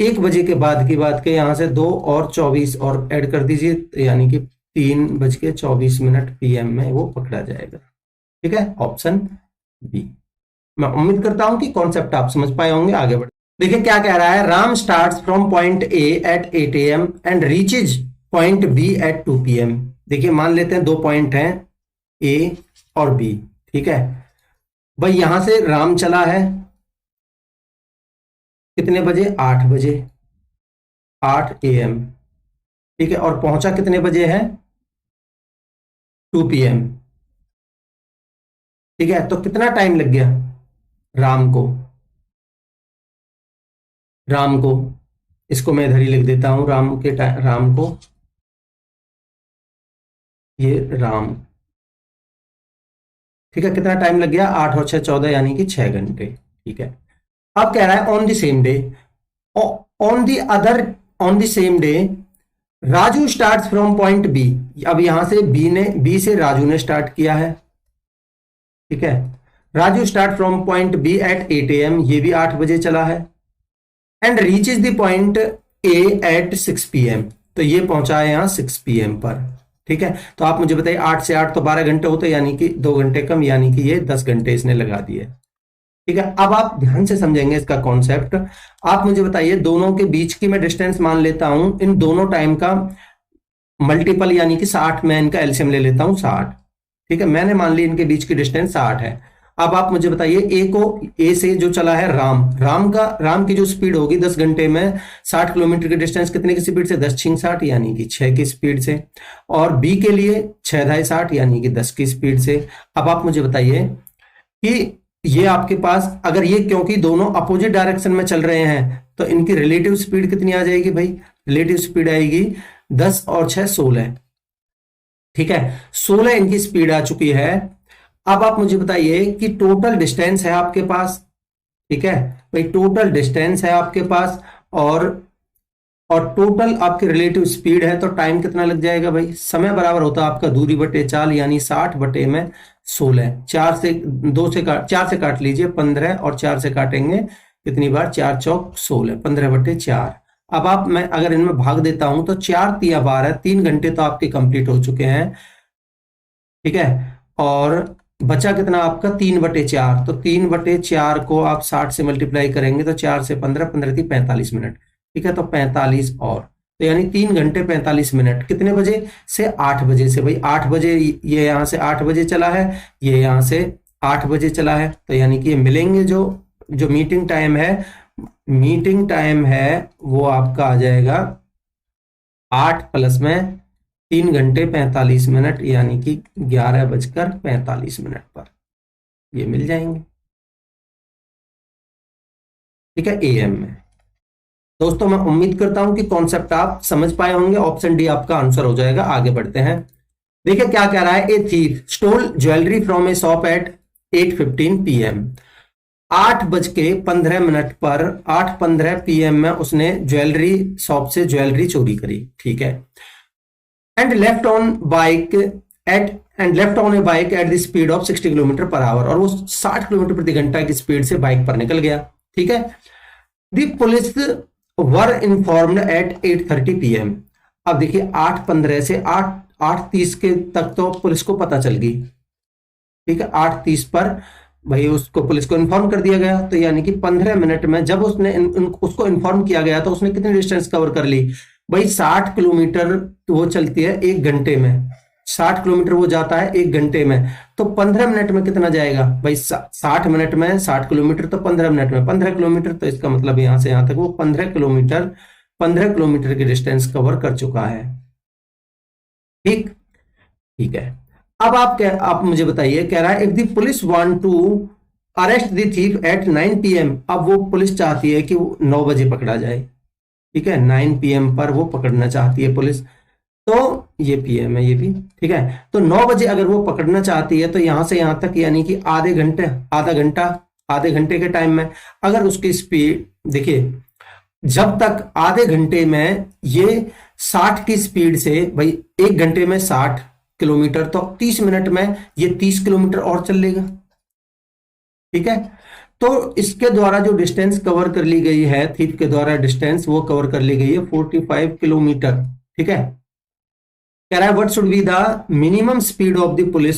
1 बजे के बाद की बात के यहाँ से 2 और 24 और ऐड कर दीजिए, तो यानी कि 3:24 PM में वो पकड़ा जाएगा। ठीक है, ऑप्शन बी। मैं उम्मीद करता हूं कि कॉन्सेप्ट आप समझ पाए होंगे। आगे बढ़े, देखिए क्या कह रहा है। Ram starts from point A at 8 AM and reaches point B at 2 PM। देखिए मान लेते हैं 2 पॉइंट हैं ए और बी। ठीक है, भाई यहां से राम चला है कितने बजे? 8 बजे, 8 AM। ठीक है, और पहुंचा कितने बजे है? 2 PM। ठीक है, तो कितना टाइम लग गया राम को? राम को इसको मैं इधर ही लिख देता हूं, राम को, ये राम। ठीक है, कितना टाइम लग गया? 8 और 6 14, यानी कि 6 घंटे। ठीक है, अब कह रहा है on the same day, on the same day Raju start from point B. अब यहां से बी से राजू ने स्टार्ट किया है। ठीक है, Raju start from point B at 8 AM, ये भी 8 बजे चला है, and reaches the point A at 6 PM। तो ये पहुंचा है यहां 6 PM पर। ठीक है, तो आप मुझे बताइए 8 से 8 तो 12 घंटे होते, यानी कि 2 घंटे कम, यानी कि ये 10 घंटे इसने लगा दिए। ठीक है, अब आप ध्यान से समझेंगे इसका कॉन्सेप्ट। आप मुझे बताइए दोनों के बीच की मैं डिस्टेंस मान लेता हूं, इन दोनों टाइम का मल्टीपल, यानी कि 60, मैं इनका एलसीएम ले लेता हूं 60। ठीक है, मैंने मान ली इनके बीच की डिस्टेंस 60 है। अब आप मुझे बताइए ए से जो चला है राम की जो स्पीड होगी 10 घंटे में 60 किलोमीटर की डिस्टेंस कितने की स्पीड से? 10 छिंग 60, यानी कि 6 की स्पीड से। और बी के लिए 6 ढाई 60, यानी कि 10 की स्पीड से। अब आप मुझे बताइए कि ये आपके पास, अगर ये, क्योंकि दोनों अपोजिट डायरेक्शन में चल रहे हैं, तो इनकी रिलेटिव स्पीड कितनी आ जाएगी भाई? रिलेटिव स्पीड आएगी 10 और 6 16। ठीक है, 16 इनकी स्पीड आ चुकी है। अब आप मुझे बताइए कि टोटल डिस्टेंस है आपके पास। ठीक है भाई, टोटल डिस्टेंस है आपके पास, और टोटल आपकी रिलेटिव स्पीड है, तो टाइम कितना लग जाएगा भाई? समय बराबर होता है आपका दूरी बटे चाल, यानी 60 बटे में 16। 4 से काट लीजिए 15, और 4 से काटेंगे कितनी बार? 4 चौक 16, 15/4। अब मैं अगर इनमें भाग देता हूं तो 4 तिया 12, 3 घंटे तो आपके कंप्लीट हो चुके हैं। ठीक है, और बचा कितना आपका? 3/4। तो 3/4 को आप 60 से मल्टीप्लाई करेंगे तो 4 से 15, 15 थी 45 मिनट। ठीक है, तो 45 और, तो यानी 3 घंटे 45 मिनट। कितने बजे से? 8 बजे से। भाई 8 बजे, ये यहां से 8 बजे चला है, ये यहां से 8 बजे चला है, तो यानी कि ये मिलेंगे। जो मीटिंग टाइम है वो आपका आ जाएगा 8 प्लस में 3 घंटे 45 मिनट यानी कि 11:45 पर ये मिल जाएंगे। ठीक है, एएम में। दोस्तों मैं उम्मीद करता हूं कि कॉन्सेप्ट आप समझ पाए होंगे। ऑप्शन डी आपका आंसर हो जाएगा। आगे बढ़ते हैं। देखिए क्या कह रहा है, a thief stole jewellery from a shop at 8:15 PM। 8:15 पर 8:15 PM में उसने ज्वेलरी शॉप से ज्वेलरी चोरी करी। ठीक है, and left on bike A bike eight the speed of 60 km/h, और वो 60 km/घंटा की स्पीड से बाइक पर निकल गया। ठीक है, the police were informed at 8:30 PM। अब देखिए 8:15 से 8:30 के तक तो पुलिस को पता चल गई। ठीक है, 8:30 पर भाई उसको पुलिस को इन्फॉर्म कर दिया गया, तो यानी कि 15 मिनट में जब उसको इन्फॉर्म किया गया तो उसने कितनी डिस्टेंस कवर कर ली भाई? 60 किलोमीटर वो चलती है 1 घंटे में, 60 किलोमीटर वो जाता है 1 घंटे में, तो 15 मिनट में कितना जाएगा भाई? 60 मिनट में 60 किलोमीटर, तो 15 मिनट में 15 किलोमीटर, तो इसका मतलब यहां से यहां तक वो 15 किलोमीटर की डिस्टेंस कवर कर चुका है। ठीक, ठीक है। अब आप मुझे बताइए, कह रहा है if the police want to arrest the thief at 9 PM। अब वो पुलिस चाहती है कि वो 9 बजे पकड़ा जाए। ठीक है, 9 PM पर वो पकड़ना चाहती है पुलिस, तो ये पीएम है ये भी। ठीक है, तो 9 बजे अगर वो पकड़ना चाहती है तो यहां से यहां तक यानी कि आधे घंटे के टाइम में अगर उसकी स्पीड देखिए, जब तक आधे घंटे में ये 60 की स्पीड से भाई 1 घंटे में 60 किलोमीटर, तो 30 मिनट में ये 30 किलोमीटर और चल लेगा। ठीक है, तो इसके द्वारा जो डिस्टेंस कवर कर ली गई है, थीफ के द्वारा डिस्टेंस वो कवर कर ली गई है 45 किलोमीटर। ठीक है, कह रहा है what should be the minimum speed of the police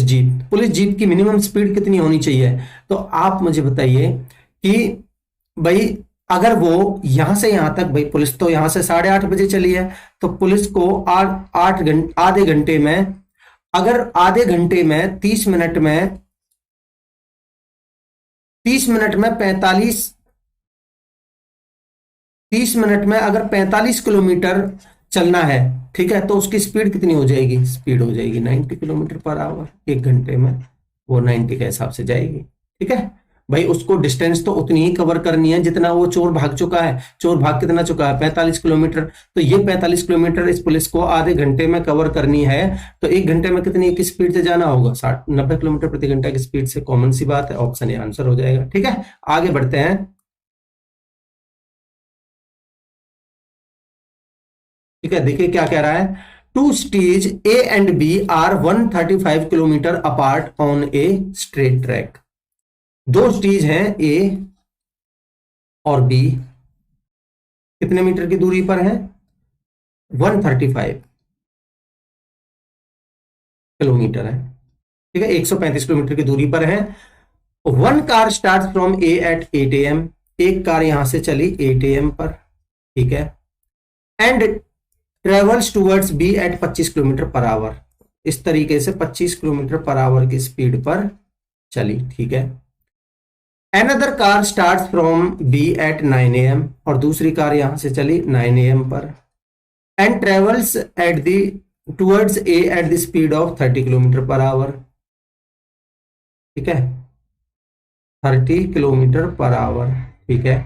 jeep. Police jeep की मिनिमम स्पीड कितनी होनी चाहिए? तो आप मुझे बताइए कि भाई अगर वो यहां से यहां तक, भाई पुलिस तो यहां से 8:30 बजे चली है, तो पुलिस को आधे घंटे में, अगर आधे घंटे में 30 मिनट में 45 किलोमीटर चलना है। ठीक है, तो उसकी स्पीड कितनी हो जाएगी? स्पीड हो जाएगी 90 km/h 1 घंटे में, वो 90 के हिसाब से जाएगी। ठीक है भाई, उसको डिस्टेंस तो उतनी ही कवर करनी है जितना वो चोर भाग चुका है। चोर भाग कितना चुका है? 45 किलोमीटर, तो ये 45 किलोमीटर इस पुलिस को आधे घंटे में कवर करनी है, तो 1 घंटे में कितनी की स्पीड से जाना होगा? 90 किलोमीटर/घंटा की स्पीड से। कॉमन सी बात है, ऑप्शन ए आंसर हो जाएगा। ठीक है, आगे बढ़ते हैं। ठीक है, देखिए क्या कह रहा है, two stage A and B are 135 kilometre apart on a straight track. दो स्टेज हैं ए और बी, कितने मीटर की दूरी पर है? 135 किलोमीटर है। ठीक है, 135 किलोमीटर की दूरी पर है। One car start from A at 8 AM। एक कार यहां से चली 8 AM पर। ठीक है, and travels towards B at 25 km/h। इस तरीके से 25 km/h की स्पीड पर चली। ठीक है, another car start from B at 9 AM, और दूसरी कार यहां से चली 9 AM पर, and travels at the towards A at the speed of 30 km/h। ठीक है, 30 km/h। ठीक है,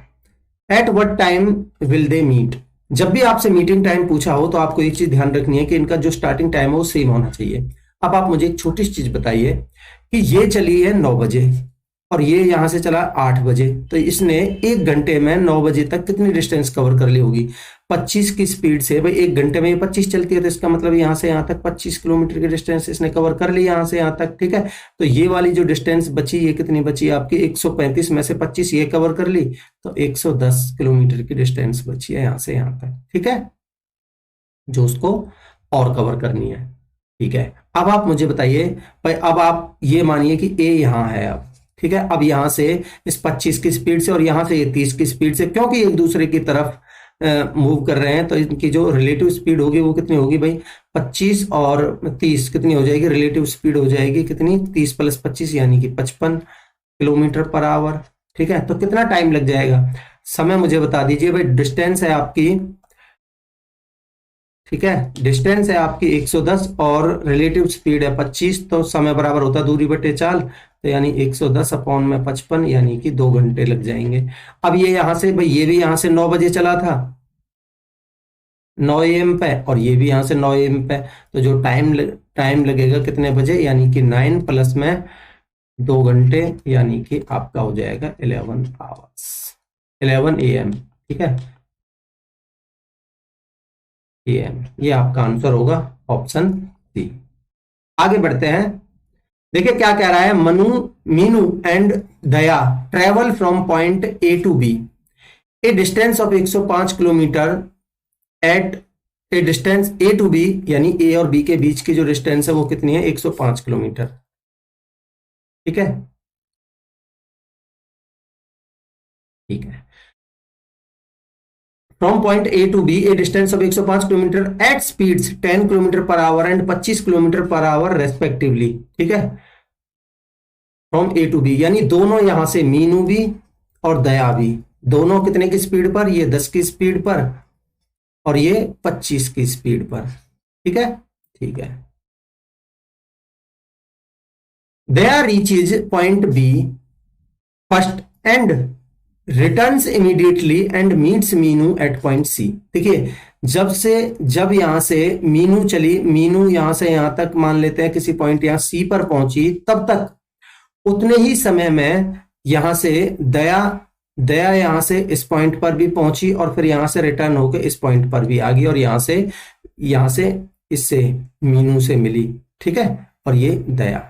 at what time will they meet. जब भी आपसे मीटिंग टाइम पूछा हो तो आपको एक चीज ध्यान रखनी है कि इनका जो स्टार्टिंग टाइम है वो सेम होना चाहिए। अब आप मुझे एक छोटी सी चीज बताइए कि ये चली है 9 बजे और ये यहां से चला 8 बजे, तो इसने 1 घंटे में 9 बजे तक कितनी डिस्टेंस कवर कर ली होगी? 25 की स्पीड से। भाई 1 घंटे में ये 25 चलती है, तो इसका मतलब यहां से यहां तक 25 किलोमीटर की डिस्टेंस इसने कवर कर ली यहां से यहां तक। ठीक है, तो ये वाली जो डिस्टेंस बची, ये कितनी बची आपकी? 135 में से 25 ये कवर कर ली, तो 110 किलोमीटर की डिस्टेंस बची है यहां से यहां तक। ठीक है, जो उसको और कवर करनी है। ठीक है, अब आप मुझे बताइए भाई, अब आप ये मानिए कि ए यहां है अब। ठीक है, अब यहां से इस 25 की स्पीड से और यहां से ये 30 की स्पीड से, क्योंकि एक दूसरे की तरफ मूव कर रहे हैं, तो इनकी जो रिलेटिव स्पीड होगी वो कितनी होगी भाई? 25 और 30 कितनी हो जाएगी? रिलेटिव स्पीड हो जाएगी कितनी? 30 + 25 यानी कि 55 km/h। ठीक है, तो कितना टाइम लग जाएगा? समय मुझे बता दीजिए भाई। डिस्टेंस है आपकी ठीक है, डिस्टेंस है आपकी 110 और रिलेटिव स्पीड है 25, तो समय बराबर होता है दूरी बटे चाल, तो यानी 110 अपॉन में 55 यानी कि 2 घंटे लग जाएंगे। अब ये यहां से भाई, ये भी यहां से 9 बजे चला था 9 AM पे, और ये भी यहां से 9 AM पे, तो जो टाइम लगेगा कितने बजे, यानी कि 9 प्लस में 2 घंटे, यानी कि आपका हो जाएगा 11 आवर्स, 11 AM। ठीक है, AM, ये आपका आंसर होगा ऑप्शन सी। आगे बढ़ते हैं, देखिए क्या कह रहा है, Meenu and Daya travel from point A to B a distance of 105 kilometre at a distance A to B, यानी ए और बी के बीच की जो डिस्टेंस है वो कितनी है, 105 किलोमीटर। ठीक है, ठीक है, from point A to B a distance of 105 kilometre at speeds 10 kilometre per hour and 25 kilometre per hour respectively. ठीक है, फ्रॉम ए टू बी, यानी दोनों यहां से मीनू भी और दया भी, दोनों कितने की स्पीड पर, ये 10 की स्पीड पर और ये 25 की स्पीड पर। ठीक है, ठीक है, Daya reaches point B first and returns immediately and meets Meenu at point C. देखिए, जब यहां से मीनू चली, मीनू यहां से यहां तक मान लेते हैं किसी पॉइंट यहां सी पर पहुंची, तब तक उतने ही समय में यहां से दया यहां से इस पॉइंट पर भी पहुंची और फिर यहां से रिटर्न होकर इस पॉइंट पर भी आ गई और यहां से इससे मीनू से मिली। ठीक है, और ये दया।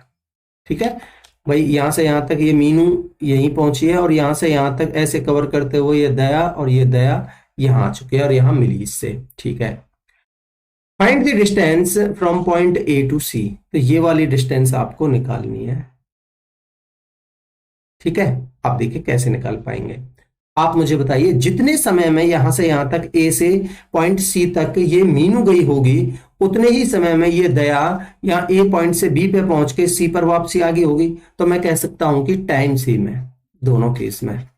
ठीक है भाई, यहां से यहां तक ये मीनू यहीं पहुंची है और यहां से यहां तक ऐसे कवर करते हुए ये दया और ये दया यहां आ चुके हैं और यहां मिली इससे। ठीक है, find the distance from point A to C, तो ये वाली डिस्टेंस आपको निकालनी है। ठीक है, आप देखिए कैसे निकाल पाएंगे। आप मुझे बताइए, जितने समय में यहां से यहां तक ए से पॉइंट सी तक ये मीनू गई होगी, उतने ही समय में ये दया यहाँ ए पॉइंट से बी पे पहुंच के सी पर वापसी आ गई होगी। तो मैं कह सकता हूं कि टाइम सेम है दोनों केस में।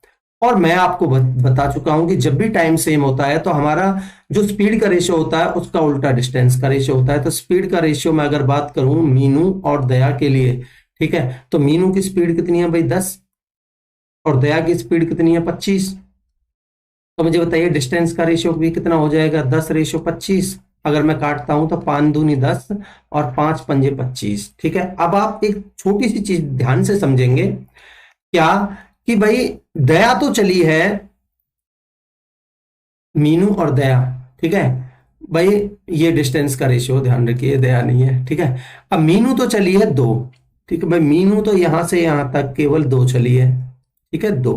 और मैं आपको बता चुका हूं कि जब भी टाइम सेम होता है तो हमारा जो स्पीड का रेशियो होता है उसका उल्टा डिस्टेंस का रेशियो होता है। तो स्पीड का रेशियो में अगर बात करूं मीनू और दया के लिए, ठीक है, तो मीनू की स्पीड कितनी है भाई 10 और दया की स्पीड कितनी है 25। तो मुझे बताइए डिस्टेंस का रेशियो भी कितना हो जाएगा, 10:25। अगर मैं काटता हूं तो 5 दूनी 10 और 5 पंजे 25। ठीक है, अब आप एक छोटी सी चीज ध्यान से समझेंगे, क्या कि भाई दया तो चली है, मीनू और दया। ठीक है भाई, ये डिस्टेंस का रेशियो ध्यान रखिए, दया नहीं है। ठीक है, अब मीनू तो चली है 2। ठीक है भाई, मीनू तो यहां से यहां तक केवल 2 चली है। ठीक है, 2।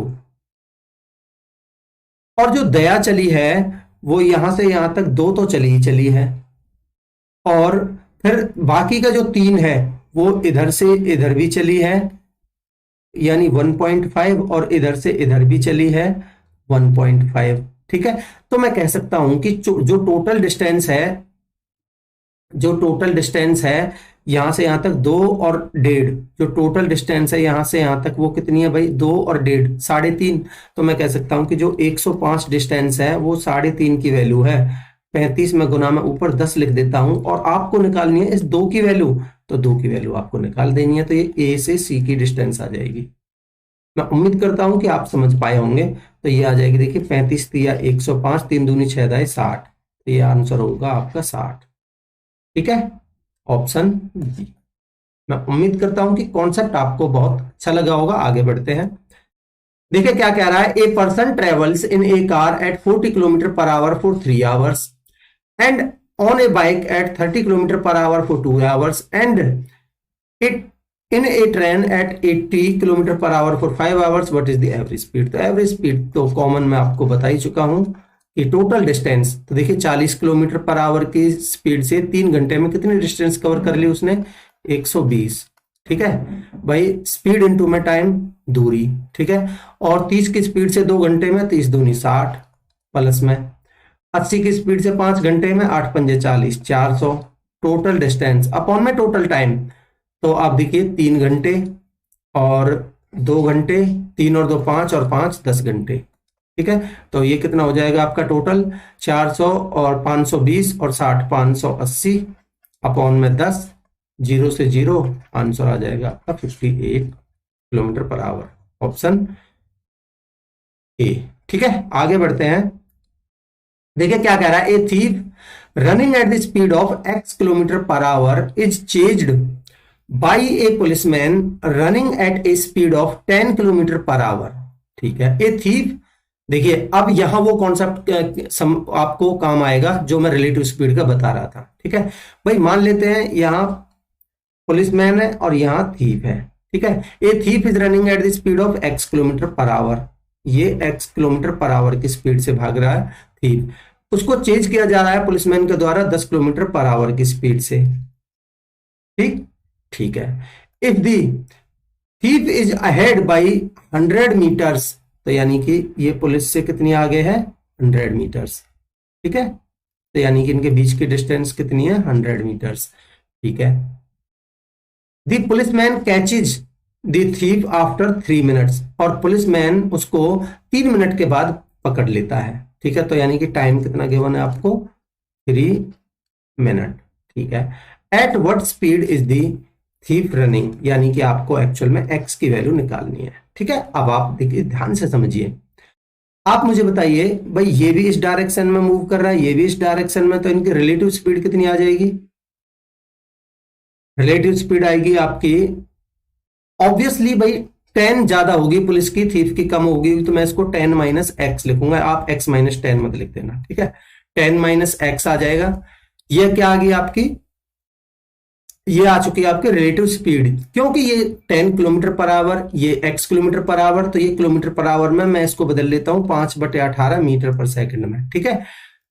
और जो दया चली है वो यहां से यहां तक 2 तो चली ही चली है, और फिर बाकी का जो 3 है वो इधर से इधर भी चली है, यानी 1.5, और इधर से इधर भी चली है 1.5। ठीक है, तो मैं कह सकता हूं कि जो टोटल डिस्टेंस है यहां से यहां तक 2 और 1.5, जो टोटल डिस्टेंस है यहां से यहां तक वो कितनी है भाई 2 और 1.5, 3.5। तो मैं कह सकता हूं कि जो 105 डिस्टेंस है वो 3.5 की वैल्यू है। 35 में गुना में ऊपर 10 लिख देता हूं और आपको निकालनी है इस 2 की वैल्यू, तो 2 की वैल्यू आपको निकाल देनी है, तो ये ए से सी की डिस्टेंस आ जाएगी। मैं उम्मीद करता हूं कि आप समझ पाए होंगे। तो ये आ जाएगी, देखिए 35 या 105, 3 दूनी 6 दाए 60, तो ये आंसर होगा आपका 60। ठीक है, ऑप्शन बी। मैं उम्मीद करता हूं कि कॉन्सेप्ट आपको बहुत अच्छा लगा होगा। आगे बढ़ते हैं, देखिए क्या कह रहा है, a person travels in a car at 40 kilometre per hour for 3 hours and on a bike at 30 kilometre per hour for 2 hours and it in a train at 80 kilometre per hour for 5 hours, what is the average speed. तो average speed तो common मैं आपको बता ही चुका हूं कि total distance, तो देखिए 40 किलोमीटर पर आवर की स्पीड से 3 घंटे में कितनी डिस्टेंस कवर कर ली उसने, 120। ठीक है भाई, स्पीड इनटू में टाइम, दूरी। ठीक है, और 30 की स्पीड से 2 घंटे में 30 दूनी 60, प्लस में 80 की स्पीड से 5 घंटे में 8 पंजे 40, 400 टोटल डिस्टेंस अपॉन में टोटल टाइम। तो आप देखिए 3 घंटे और 2 घंटे, 3 और 2 5 और 5 10 घंटे। ठीक है, तो ये कितना हो जाएगा आपका टोटल 400 और 520 और 60 580 अपॉन में 10, 0 से 0 आंसर आ जाएगा आपका 58 kilometre per our, option A. ठीक है, आगे बढ़ते हैं। देखिए क्या कह रहा है, a thief running at the speed of x kilometre per our is chased by A policeman running at a speed of 10 kilometre per hour. ठीक है, ए थीफ, देखिए अब यहां वो कॉन्सेप्ट आपको काम आएगा जो मैं रिलेटिव स्पीड का बता रहा था। ठीक है भाई, मान लेते हैं यहां पुलिसमैन है और यहां थीफ है। ठीक है, a thief is running at the speed of x kilometre per our, ये x किलोमीटर पर आवर की स्पीड से भाग रहा है थीफ, उसको चेंज किया जा रहा है पुलिसमैन के द्वारा 10 किलोमीटर पर आवर की स्पीड से। ठीक ठीक है, if the thief is ahead by 100 metres, तो यानी कि ये पुलिस से कितनी आगे है 100 मीटर्स। ठीक है, तो यानी कि इनके बीच की डिस्टेंस कितनी है 100 मीटर्स। ठीक है, the policeman catches the thief after 3 minutes, और पुलिसमैन उसको 3 मिनट के बाद पकड़ लेता है। ठीक है, तो यानी कि टाइम कितना गिवन है आपको 3 मिनट। ठीक है, at what speed is the thief running, यानी कि आपको एक्चुअल में x की वैल्यू निकालनी है। ठीक है, अब आप देखिए ध्यान से समझिए, आप मुझे बताइए भाई ये भी इस डायरेक्शन में मूव कर रहा है, ये भी इस डायरेक्शन में, तो इनकी रिलेटिव स्पीड कितनी आ जाएगी, रिलेटिव स्पीड आएगी आपकी ऑब्वियसली भाई 10 ज्यादा होगी पुलिस की, थीफ की कम होगी, तो मैं इसको 10 माइनस एक्स लिखूंगा, आप x माइनस 10 मत लिख देना। ठीक है, 10 माइनस एक्स आ जाएगा, ये क्या आ गई आपकी, ये आ चुकी है आपकी रिलेटिव स्पीड, क्योंकि ये 10 किलोमीटर पर आवर, ये x किलोमीटर पर आवर, तो ये किलोमीटर पर आवर में मैं इसको बदल लेता हूं 5/18 मीटर पर सेकंड में। ठीक है,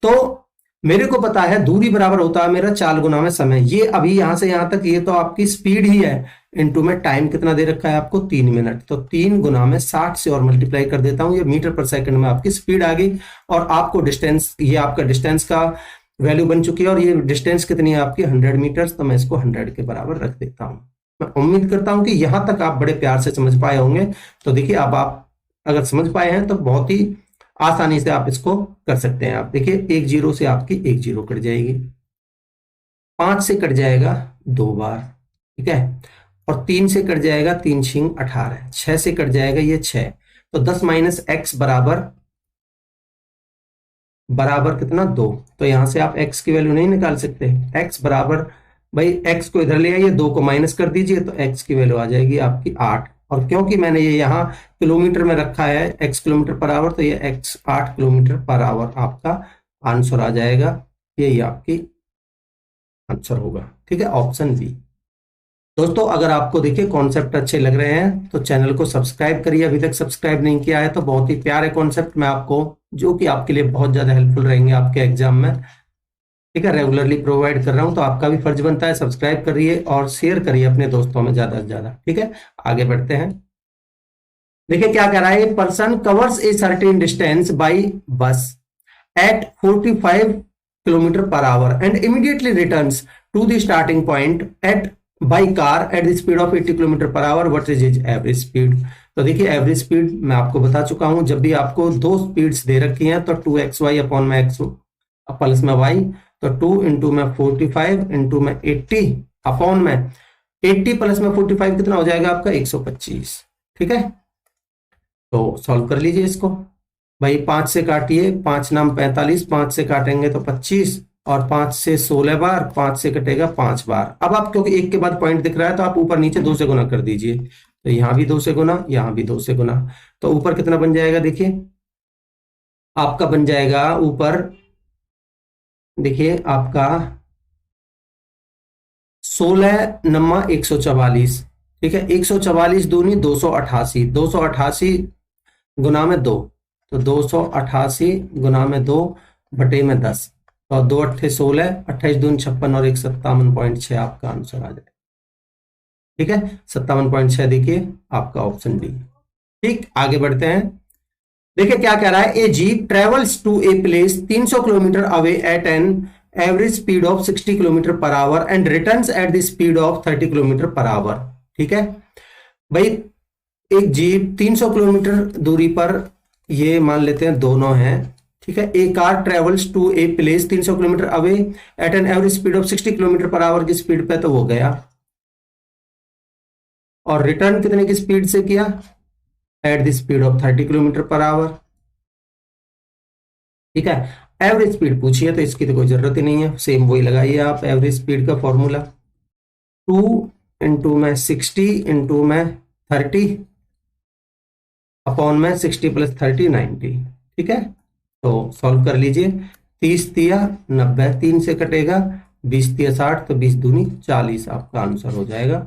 तो मेरे को पता है दूरी बराबर होता है मेरा 4 गुना में समय, ये अभी यहां से यहां तक ये तो आपकी स्पीड ही है, इनटू में टाइम कितना दे रखा है आपको 3 मिनट, तो 3 गुना में 60 से और मल्टीप्लाई कर देता हूं, ये मीटर पर सेकंड में आपकी स्पीड आ गई, और आपको डिस्टेंस, ये आपका डिस्टेंस का वैल्यू बन चुकी है, और ये डिस्टेंस कितनी है आपकी 100 मीटर, तो मैं इसको 100 के बराबर रख देता हूं। मैं उम्मीद करता हूं कि यहां तक आप बड़े प्यार से समझ पाए होंगे। तो देखिए अब आप अगर समझ पाए हैं तो बहुत ही आसानी से आप इसको कर सकते हैं। आप देखिए 1 0 से आपकी 1 0 कट जाएगी, 5 से कट जाएगा 2 बार। ठीक है, और 3 से कट जाएगा 3 6 18, 6 से कट जाएगा ये 6, तो 10 माइनस एक्स बराबर कितना 2, तो यहां से आप x की वैल्यू नहीं निकाल सकते, x बराबर भाई x को इधर ले आइए, 2 को माइनस कर दीजिए, तो x की वैल्यू आ जाएगी आपकी 8, और क्योंकि मैंने ये यहाँ किलोमीटर में रखा है x किलोमीटर पर आवर, तो ये x 8 किलोमीटर पर आवर आपका आंसर आ जाएगा, यही आपकी आंसर होगा। ठीक है, ऑप्शन बी। दोस्तों अगर आपको देखिए कॉन्सेप्ट अच्छे लग रहे हैं तो चैनल को सब्सक्राइब करिए, अभी तक सब्सक्राइब नहीं किया है तो बहुत ही प्यारे कॉन्सेप्ट मैं आपको, जो कि आपके लिए बहुत ज्यादा हेल्पफुल रहेंगे आपके एग्जाम में, ठीक है, रेगुलरली प्रोवाइड कर रहा हूं, तो आपका भी फर्ज बनता है सब्सक्राइब करिए और शेयर करिए अपने दोस्तों में ज्यादा से ज्यादा। ठीक है, आगे बढ़ते हैं। देखिए क्या कह रहा है, person covers a certain distance by bus at 45 kilometre per hour and immediately returns to the starting point at by car at the speed of 80 kilometre per hour, what is his average speed. तो देखिए average speed मैं आपको बता चुका हूं, जब भी आपको दो स्पीड्स दे रखी हैं तो 2xy अपॉन में x प्लस में y, तो 2 इंटू में 45 इंटू में 80 अपॉन में 80 प्लस में 45 कितना हो जाएगा आपका 125। ठीक है, तो सॉल्व कर लीजिए इसको भाई, 5 से काटिए, 5 नाम 45, 5 से काटेंगे तो 25, और 5 से 16 बार, 5 से कटेगा 5 बार। अब आप क्योंकि एक के बाद पॉइंट दिख रहा है तो आप ऊपर नीचे 2 से गुना कर दीजिए, तो यहां भी 2 से गुना, यहां भी 2 से गुना, तो ऊपर कितना बन जाएगा देखिए आपका बन जाएगा ऊपर, देखिए आपका 16 नम्मा 144। ठीक है, 144 दूनी 288, 288 गुना में 2, तो 288 गुना में 2 बटे में 10, और 2 अट्ठे 16, 28 दून 56 और 1 57.6 आपका आंसर आ जाए। ठीक है, 57.6 देखिए आपका ऑप्शन डी। ठीक, आगे बढ़ते हैं। देखिए क्या कह रहा है, a jeep travels to a place 300 kilometre away at an average speed of 60 kilometre per hour and returns at the speed of 30 kilometre per hour. ठीक है भाई, एक जीप 300 किलोमीटर दूरी पर ये मान लेते हैं दोनों हैं, ठीक है। A car travels to a place 300 kilometre away at an average speed of 60 kilometre per hour की स्पीड पे, तो वो गया। और रिटर्न कितने की स्पीड से किया? Eight the speed of 30 kilometre per hour, ठीक है। एवरेज स्पीड पूछिए तो इसकी तो कोई जरूरत ही नहीं है, सेम वही लगाइए आप एवरेज स्पीड का फॉर्मूला। 2 इंटू में 60 इंटू में 30 अपॉन में 60 प्लस 30 90, ठीक है। तो सॉल्व कर लीजिए। 30 तिया 90, 3 से कटेगा, 20 तिया 60, तो 20 दूनी 40 आपका आंसर हो जाएगा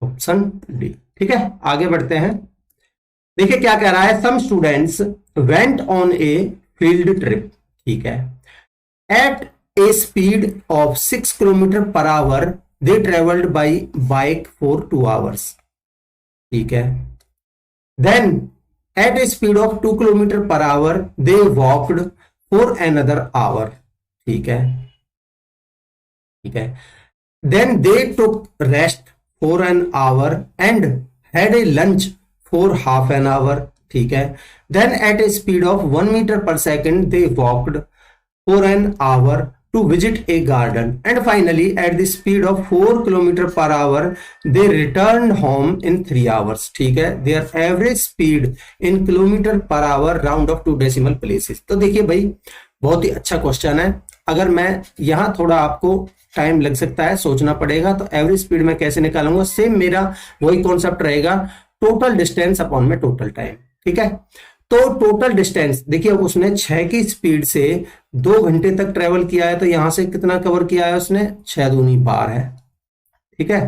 ऑप्शन डी, ठीक है। आगे बढ़ते हैं। देखिए क्या कह रहा है, some students went on a field trip, ठीक है, at a speed of 6 kilometre per hour, they travelled by bike for 2 hours, ठीक है। Then at a speed of 2 kilometre per hour they walked for another hour, ठीक है, ठीक है। Then they took rest for an hour and had a lunch for half an hour, ठीक है। Then at a speed of 1 metre per second they walked for an our to visit a garden, and finally at the speed of 4 kilometer per hour they returned home in 3 hours, ठीक है। their average speed in kilometer per hour round of 2 decimal places। तो देखिए भाई बहुत ही अच्छा question है। अगर मैं यहां थोड़ा आपको टाइम लग सकता है, सोचना पड़ेगा, तो एवरेज स्पीड में कैसे निकालूंगा, सेम मेरा वही कॉन्सेप्ट रहेगा, टोटल डिस्टेंस अपॉन में टोटल टाइम, ठीक है। तो टोटल डिस्टेंस देखिए, उसने 6 की स्पीड से 2 घंटे तक ट्रेवल किया है, तो यहां से कितना कवर किया है उसने, 6 दूनी 12 है, ठीक है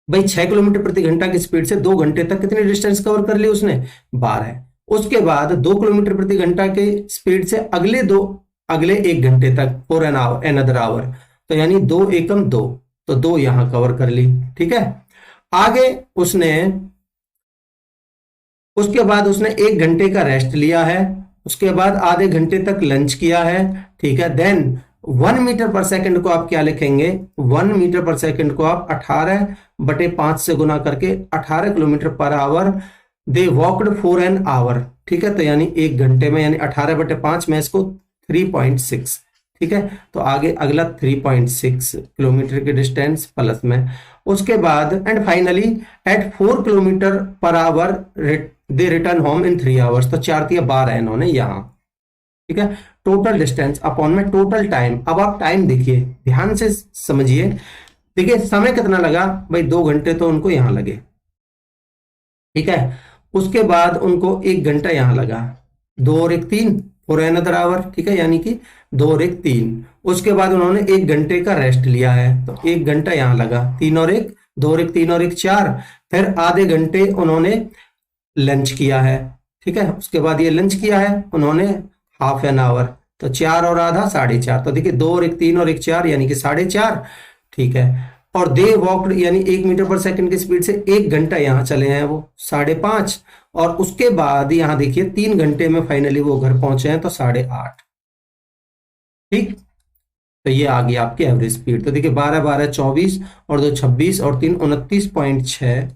भाई। 6 किलोमीटर प्रति घंटा की स्पीड से 2 घंटे तक कितनी डिस्टेंस कवर कर ली उसने, 12 है। उसके बाद 2 किलोमीटर प्रति घंटा की स्पीड से अगले 1 घंटे तक for an hour another hour, तो यानी 2 एकम 2, तो 2 यहां कवर कर ली, ठीक है। आगे उसके बाद उसने 1 घंटे का रेस्ट लिया है, उसके बाद आधे घंटे तक लंच किया है, ठीक है। देन 1 मीटर पर सेकंड को आप क्या लिखेंगे, 1 मीटर पर सेकंड को आप 18/5 से गुना करके 18 kilometre per hour they walked for an hour, ठीक है। तो यानी 1 घंटे में, यानी 18/5 में इसको 3.6, ठीक है। तो आगे अगला 3.6 किलोमीटर की डिस्टेंस प्लस में, उसके बाद and finally at 4 kilometre per hour they return home in 3 hours, तो 4 तिया 12 इन्होंने यहां, ठीक है। टोटल डिस्टेंस अपॉन में टोटल टाइम। अब आप टाइम देखिए, ध्यान से समझिए, देखिए समय कितना लगा भाई, 2 घंटे तो उनको यहां लगे, ठीक है। उसके बाद उनको 1 घंटा यहां लगा, 2 और 1 3 फॉर अनदर आवर, ठीक है, यानी कि 2 और 1 3। उसके बाद उन्होंने 1 घंटे का रेस्ट लिया है, तो 1 घंटा यहां लगा, 3 और 1 2 और 1 3 और 1 4। फिर आधे घंटे उन्होंने लंच किया है, ठीक है। उसके बाद ये लंच किया है उन्होंने हाफ एन आवर, तो 4 और आधा 4.5। तो देखिए 2 और 1 3 और 1 4, यानी कि 4.5, ठीक है। और दे वॉकड यानी 1 मीटर पर सेकंड की स्पीड से 1 घंटा यहां चले हैं वो 5.5। और उसके बाद यहां देखिए 3 घंटे में फाइनली वो घर पहुंचे हैं, तो 8.5, ठीक। तो ये आ गई आपकी एवरेज स्पीड। तो देखिए 12 12 24 और 2 26 और 3 29.6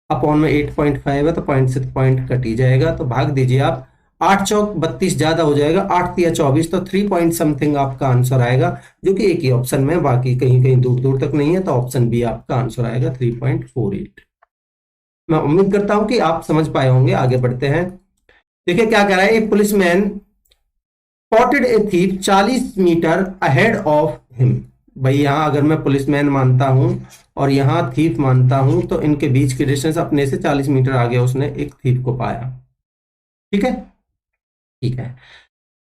अपॉन में 8.5 है, तो 0.6 पॉइंट कट ही जाएगा, तो भाग दीजिए आप, 8 चौक 32 ज्यादा हो जाएगा, 8 तिया 24, तो 3 पॉइंट समथिंग आपका आंसर आएगा, जो कि एक ही ऑप्शन में, बाकी कहीं कहीं दूर दूर तक नहीं है, तो ऑप्शन बी आपका आंसर आएगा 3.48। मैं उम्मीद करता हूं कि आप समझ पाए होंगे। आगे बढ़ते हैं। देखिए क्या कह रहा है, एक policeman spotted a thief 40 metre ahead of him. भाई यहां अगर मैं पुलिसमैन मानता हूं और यहां थीफ मानता हूं, तो इनके बीच की डिस्टेंस अपने से 40 मीटर आगे उसने एक थीफ को पाया, ठीक है, ठीक है।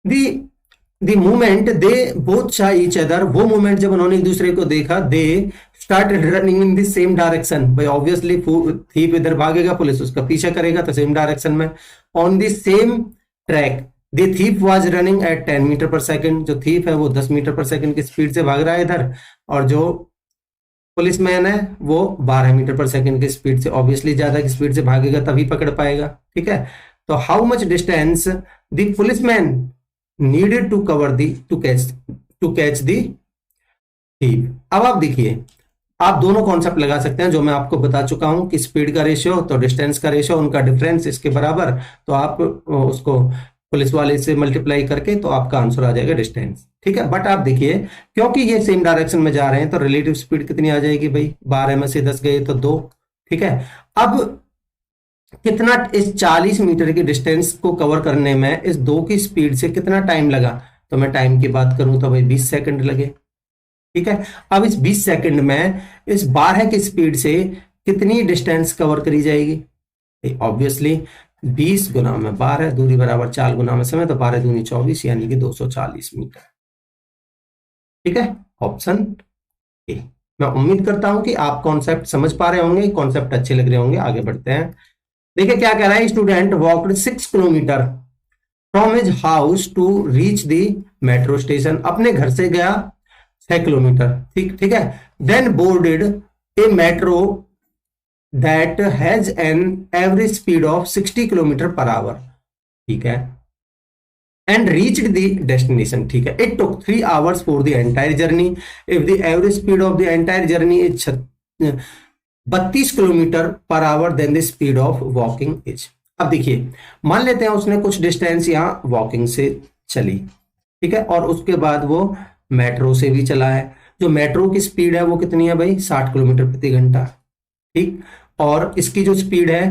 The moment they both saw each other, वो मोमेंट जब उन्होंने एक दूसरे को देखा, they started running in the same direction. भाई ऑब्वियसली थीफ इधर भागेगा, पुलिस उसका पीछा करेगा, तो सेम डायरेक्शन में। On the same track the thief was running at 10 metre per second. जो थीफ है वो 10 मीटर पर सेकंड की स्पीड से भाग रहा है इधर, और जो पुलिसमैन है वो 12 मीटर पर सेकंड की स्पीड से, ऑब्वियसली ज्यादा की स्पीड से भागेगा तभी पकड़ पाएगा, ठीक है। तो how much distance the policeman needed to cover the to catch the thief. अब आप देखिए, आप दोनों कॉन्सेप्ट लगा सकते हैं जो मैं आपको बता चुका हूं कि स्पीड का रेशियो तो डिस्टेंस का रेशियो, उनका डिफरेंस इसके बराबर, तो आप उसको पुलिस वाले से मल्टीप्लाई करके तो आपका आंसर आ जाएगा डिस्टेंस। ठीक है, बट आप देखिए क्योंकि ये सेम डायरेक्शन में जा रहे हैं तो रिलेटिव स्पीड कितनी आ जाएगी भाई, 12 में से 10 गए तो 2। ठीक है, अब कितना इस 40 मीटर की डिस्टेंस को कवर करने में इस 2 की स्पीड से कितना टाइम लगा, तो मैं टाइम की बात करूं तो भाई 20 सेकंड लगे। ठीक है, अब इस 20 सेकंड में इस 12 की स्पीड से कितनी डिस्टेंस कवर करी जाएगी, ऑब्वियसली 20 गुना में 12, दूरी बराबर 4 गुना में समय, तो 12 दूनी 24 यानी कि 240 मीटर। ठीक है, ऑप्शन ए। मैं उम्मीद करता हूं कि आप कॉन्सेप्ट समझ पा रहे होंगे, कॉन्सेप्ट अच्छे लग रहे होंगे। आगे बढ़ते हैं, देखिए क्या कह रहा है, student walked 6 kilometre from his house to reach the metro station, अपने घर से गया 6 किलोमीटर। ठीक ठीक है, then boarded a metro that has an average speed of 60 kilometre per hour. ठीक है, एंड रीच्ड द डेस्टिनेशन। ठीक है, it took 3 hours for the entire journey if the average speed of the entire journey is 32 kilometre per hour, then the speed of walking is. अब देखिए मान लेते हैं उसने कुछ डिस्टेंस यहां वॉकिंग से चली, ठीक है, और उसके बाद वो मेट्रो से भी चला है। जो मेट्रो की स्पीड है वो कितनी है भाई, 60 किलोमीटर प्रति घंटा। ठीक, और इसकी जो स्पीड है,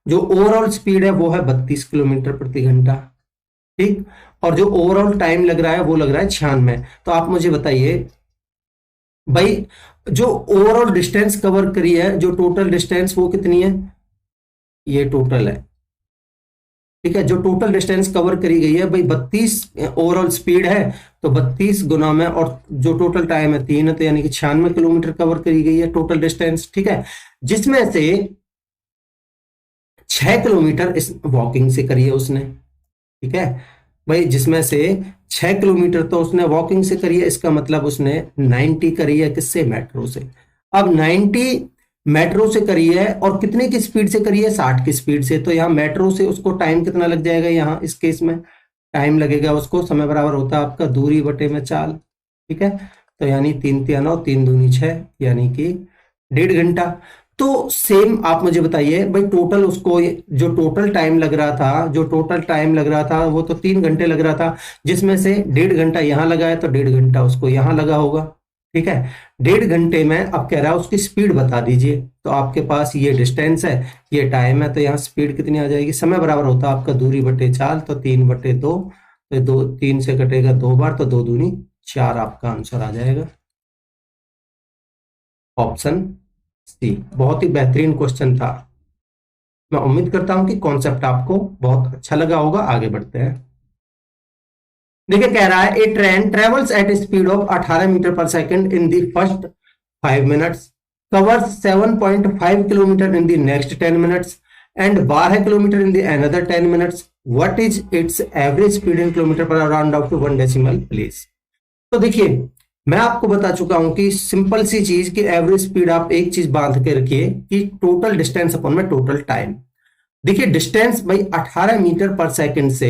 जो ओवरऑल स्पीड है वो है 32 किलोमीटर प्रति घंटा। ठीक, और जो ओवरऑल टाइम लग रहा है वो लग रहा है 96। तो आप मुझे बताइए भाई, जो ओवरऑल डिस्टेंस कवर करी है, जो टोटल डिस्टेंस वो कितनी है, ये टोटल है। ठीक है, जो टोटल डिस्टेंस कवर करी गई है भाई 32 ओवरऑल स्पीड है, तो 32 गुना में, और जो टोटल टाइम है 3 है, तो यानी कि 96 किलोमीटर कवर करी गई है टोटल डिस्टेंस। ठीक है, जिसमें से 6 किलोमीटर इस वॉकिंग से करी है उसने। ठीक है भाई, जिसमें से 6 किलोमीटर तो उसने वॉकिंग से करी है, इसका मतलब उसने 90 करी है किससे, मेट्रो से। अब 90 मेट्रो से करी है और कितने की स्पीड से करी है, 60 की स्पीड से। तो यहाँ मेट्रो से उसको टाइम कितना लग जाएगा, यहाँ इस केस में टाइम लगेगा उसको, समय बराबर होता है आपका दूरी बटे में चाल। ठीक है, तो यानी 3 तिया 9, 3 दूनी 6, यानी कि 1.5 घंटा। तो सेम आप मुझे बताइए भाई, टोटल उसको जो टोटल टाइम लग रहा था, जो टोटल टाइम लग रहा था वो तो 3 घंटे लग रहा था, जिसमें से 1.5 घंटा यहां लगा है, तो 1.5 घंटा उसको यहां लगा होगा। ठीक है, 1.5 घंटे में अब कह रहा है उसकी स्पीड बता दीजिए। तो आपके पास ये डिस्टेंस है, ये टाइम है, तो यहाँ स्पीड कितनी आ जाएगी, समय बराबर होता है आपका दूरी बटे चाल, तो 3/2, तो 2 3 से कटेगा 2 बार, तो 2 दूनी 4 आपका आंसर आ जाएगा, ऑप्शन सी। बहुत ही बेहतरीन क्वेश्चन था। मैं उम्मीद करता हूं कि कॉन्सेप्ट आपको बहुत अच्छा लगा होगा। आगे बढ़ते हैं, देखिए कह रहा है, a train travels at speed of 18 metre per second in the first 5 minutes, covers 7.5 kilometre in the next 10 minutes and 12 kilometre in the another 10 minutes. What is its average speed in kilometre per hour, round off to 1 decimal please. तो देखिए मैं आपको बता चुका हूं कि simple सी चीज की एवरेज स्पीड आप एक चीज बांध के रखिए कि टोटल डिस्टेंस अपॉन में टोटल टाइम। देखिए डिस्टेंस भाई 18 मीटर पर सेकंड से,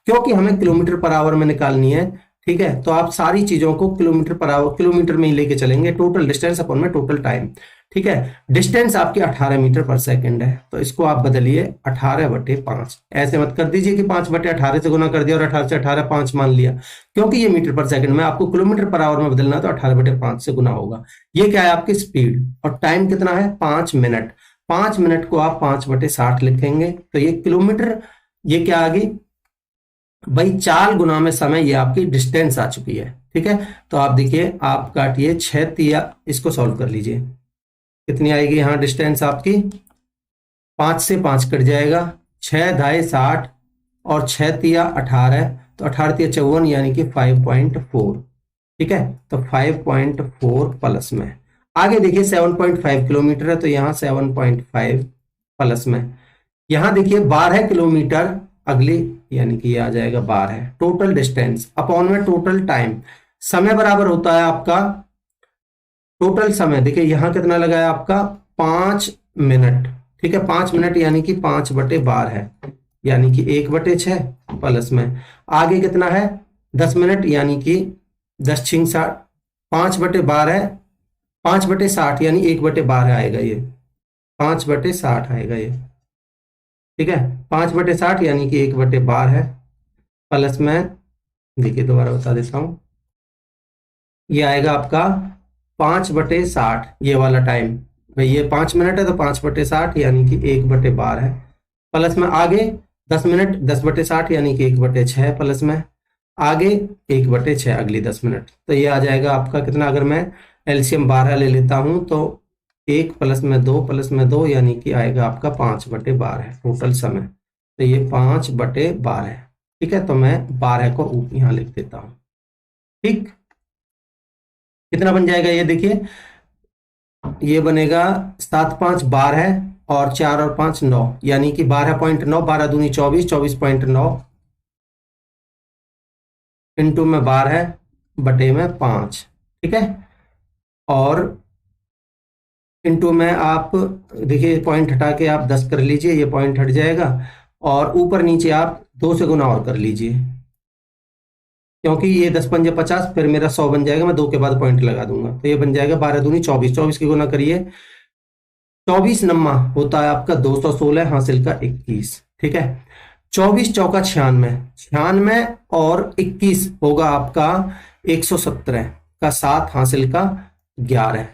क्योंकि हमें किलोमीटर पर आवर में निकालनी है। ठीक है, तो आप सारी चीजों को किलोमीटर पर आवर, किलोमीटर में ही लेके चलेंगे, टोटल डिस्टेंस अपॉन में टोटल टाइम। ठीक है, डिस्टेंस आपकी 18 मीटर पर सेकंड है, तो इसको आप बदलिए 18/5। ऐसे मत कर दीजिए कि 5/18 से गुना कर दिया और 18 से 18 5 मान लिया, क्योंकि ये मीटर पर सेकंड में, आपको किलोमीटर पर आवर में बदलना है तो 18/5 से गुना होगा। ये क्या है आपकी स्पीड, और टाइम कितना है 5 मिनट। 5 मिनट को आप 5/60 लिखेंगे, तो ये किलोमीटर, ये क्या आ गई भाई, चाल गुना में समय, ये आपकी डिस्टेंस आ चुकी है। ठीक है, तो आप देखिए, आप काटिए 6 तिया, इसको सॉल्व कर लीजिए, कितनी आएगी यहाँ डिस्टेंस आपकी, 5 से 5 कट जाएगा, 6 धाई 60 और 6 तिया 18, तो 18 तिया 54, यानी कि 5.4। ठीक है, तो 5.4 प्लस में, आगे देखिए 7.5 किलोमीटर है, तो यहाँ 7.5 प्लस में, यहाँ देखिए 12 किलोमीटर अगली, यानी कि ये आ जाएगा 12 टोटल डिस्टेंस अपॉन में टोटल टाइम। समय बराबर होता है आपका टोटल समय, देखिए यहां कितना लगा है आपका 5 मिनट। ठीक है, 5 मिनट यानी कि 5/12 है, यानी कि 1/6 प्लस में, आगे कितना है 10 मिनट, यानी कि 10 6 60, 5/12 5/60 यानी 1/12 आएगा ये, 5/60 आएगा ये, ठीक है। 5/60 यानी कि 1/12 है, प्लस में, देखिए दोबारा बता देता हूं, ये आएगा आपका 5/60, ये वाला टाइम भाई, ये 5 मिनट है तो 5/60 यानी कि 1/12 है, प्लस में आगे 10 मिनट, 10/60 यानी कि 1/6, प्लस में आगे 1/6 अगली 10 मिनट, तो ये आ जाएगा आपका कितना, अगर मैं एलसीएम 12 ले लेता हूं तो 1 प्लस में 2 प्लस में 2 यानी कि आएगा आपका 5/12 टोटल समय, तो ये 5/12, ठीक है। तो मैं 12 को यहाँ लिख देता हूं, ठीक। कितना बन जाएगा ये देखिए, ये बनेगा 7 5 12 और 4 और 5 9, यानी कि 12.9, 12 दूनी 24, 24.9 इंटू में 12/5, ठीक है। और इंटू में आप देखिए पॉइंट हटा के आप 10 कर लीजिए, ये पॉइंट हट जाएगा, और ऊपर नीचे आप 2 से गुना और कर लीजिए, क्योंकि ये 10 पंजे 50, फिर मेरा 100 बन जाएगा, मैं 2 के बाद पॉइंट लगा दूंगा, तो ये बन जाएगा 12 दूनी 24, 24 की गुना करिए, 24 नम्मा होता है आपका 216 हासिल का 21, ठीक है। 24 चौका 96, 96 और 21 होगा आपका 117 का 7 हासिल का 11,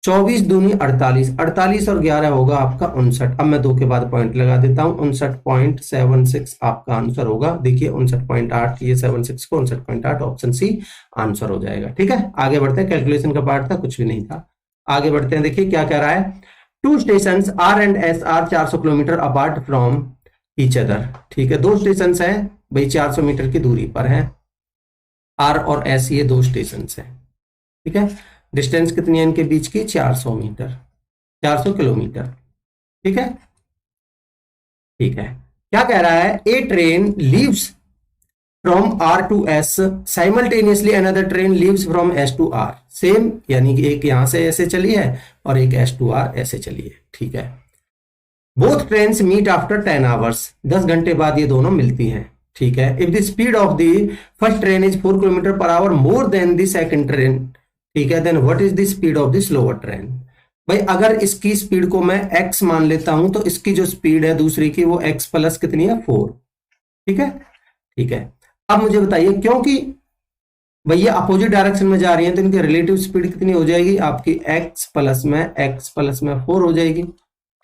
24 दूनी 48, 48 और 11 होगा आपका 59। अब मैं 2 के बाद पॉइंट लगा देता हूं, 59.76 आपका आंसर होगा, देखिए 59.8, ये 76 को 59.8, ऑप्शन सी आंसर हो जाएगा, ठीक है। आगे बढ़ते हैं, कैलकुलेशन का पार्ट था, कुछ भी नहीं था, आगे बढ़ते हैं। देखिए क्या कह रहा है, 2 station R and S are 400 kilometre apart from each other, ठीक है। 2 स्टेशन हैं भाई, 400 मीटर की दूरी पर हैं, आर और एस, ये 2 स्टेशन हैं, ठीक है। डिस्टेंस कितनी है इनके बीच की, 400 मीटर, 400 किलोमीटर, ठीक है, ठीक है। क्या कह रहा है, a train leaves from R to S simultaneously, another train leaves from S to R, same, यानी कि एक यहां से ऐसे चली है और एक एस टू आर ऐसे चली है, ठीक है। Both trains meet after 10 hours, 10 घंटे बाद ये दोनों मिलती हैं, ठीक है। If the speed of the first train is 4 kilometre per hour more than the second train, ठीक है, then what is the speed of the slower train. भाई अगर इसकी स्पीड को मैं x मान लेता हूं तो इसकी जो स्पीड है दूसरी की वो x प्लस कितनी है, 4, ठीक है, ठीक है। अब मुझे बताइए, क्योंकि भैया अपोजिट डायरेक्शन में जा रही है तो इनकी रिलेटिव स्पीड कितनी हो जाएगी आपकी, x प्लस में 4 हो जाएगी,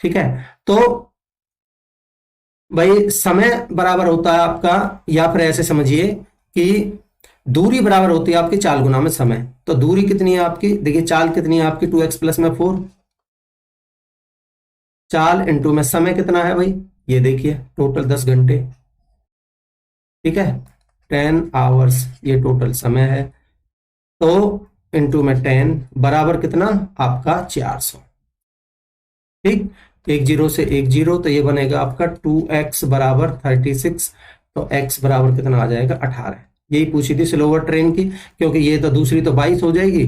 ठीक है। तो भाई समय बराबर होता है आपका, या फिर ऐसे समझिए कि दूरी बराबर होती है आपकी चाल गुना में समय, तो दूरी कितनी है आपकी, देखिए चाल कितनी है आपकी 2x प्लस में 4, चाल इंटू में समय कितना है भाई, ये देखिए टोटल 10 घंटे, ठीक है, 10 आवर्स ये टोटल समय है, तो इंटू में 10 बराबर कितना आपका 400, ठीक, 10 से 10, तो ये बनेगा आपका 2x बराबर 36, तो x बराबर कितना आ जाएगा 18, यही पूछी थी स्लोवर ट्रेन की, क्योंकि ये तो दूसरी तो 22 हो जाएगी,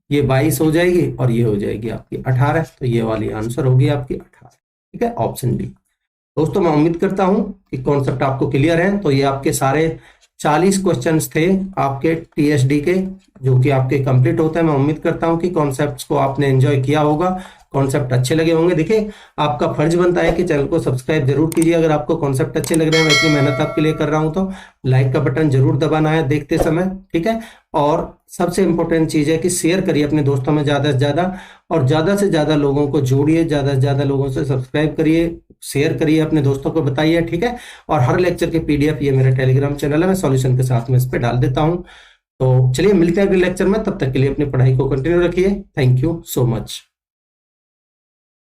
ये 22 हो जाएगी और ये हो जाएगी आपकी 18, तो ये वाली आंसर होगी आपकी 18, ठीक है, ऑप्शन डी। दोस्तों मैं उम्मीद करता हूं कि कॉन्सेप्ट आपको क्लियर है। तो ये आपके सारे 40 क्वेश्चंस थे आपके टीएसडी के, जो कि आपके कंप्लीट होते हैं। मैं उम्मीद करता हूं कि कॉन्सेप्ट्स को आपने एंजॉय किया होगा, कॉन्सेप्ट अच्छे लगे होंगे। देखिए आपका फर्ज बनता है कि चैनल को सब्सक्राइब जरूर कीजिए, अगर आपको कॉन्सेप्ट अच्छे लग रहे हैं, मैं इतनी मेहनत आपके लिए कर रहा हूं तो लाइक का बटन जरूर दबाना है देखते समय, ठीक है। और सबसे इंपॉर्टेंट चीज है कि शेयर करिए अपने दोस्तों में ज्यादा से ज्यादा, और ज्यादा से ज्यादा लोगों को जोड़िए, ज्यादा से ज्यादा लोगों से सब्सक्राइब करिए, शेयर करिए, अपने दोस्तों को बताइए, ठीक है। और हर लेक्चर के पीडीएफ ये मेरा टेलीग्राम चैनल है, मैं सॉल्यूशन के साथ में इस पे डाल देता हूं। तो चलिए मिलते हैं अगले लेक्चर में, तब तक के लिए अपनी पढ़ाई को कंटिन्यू रखिए। Thank you so much.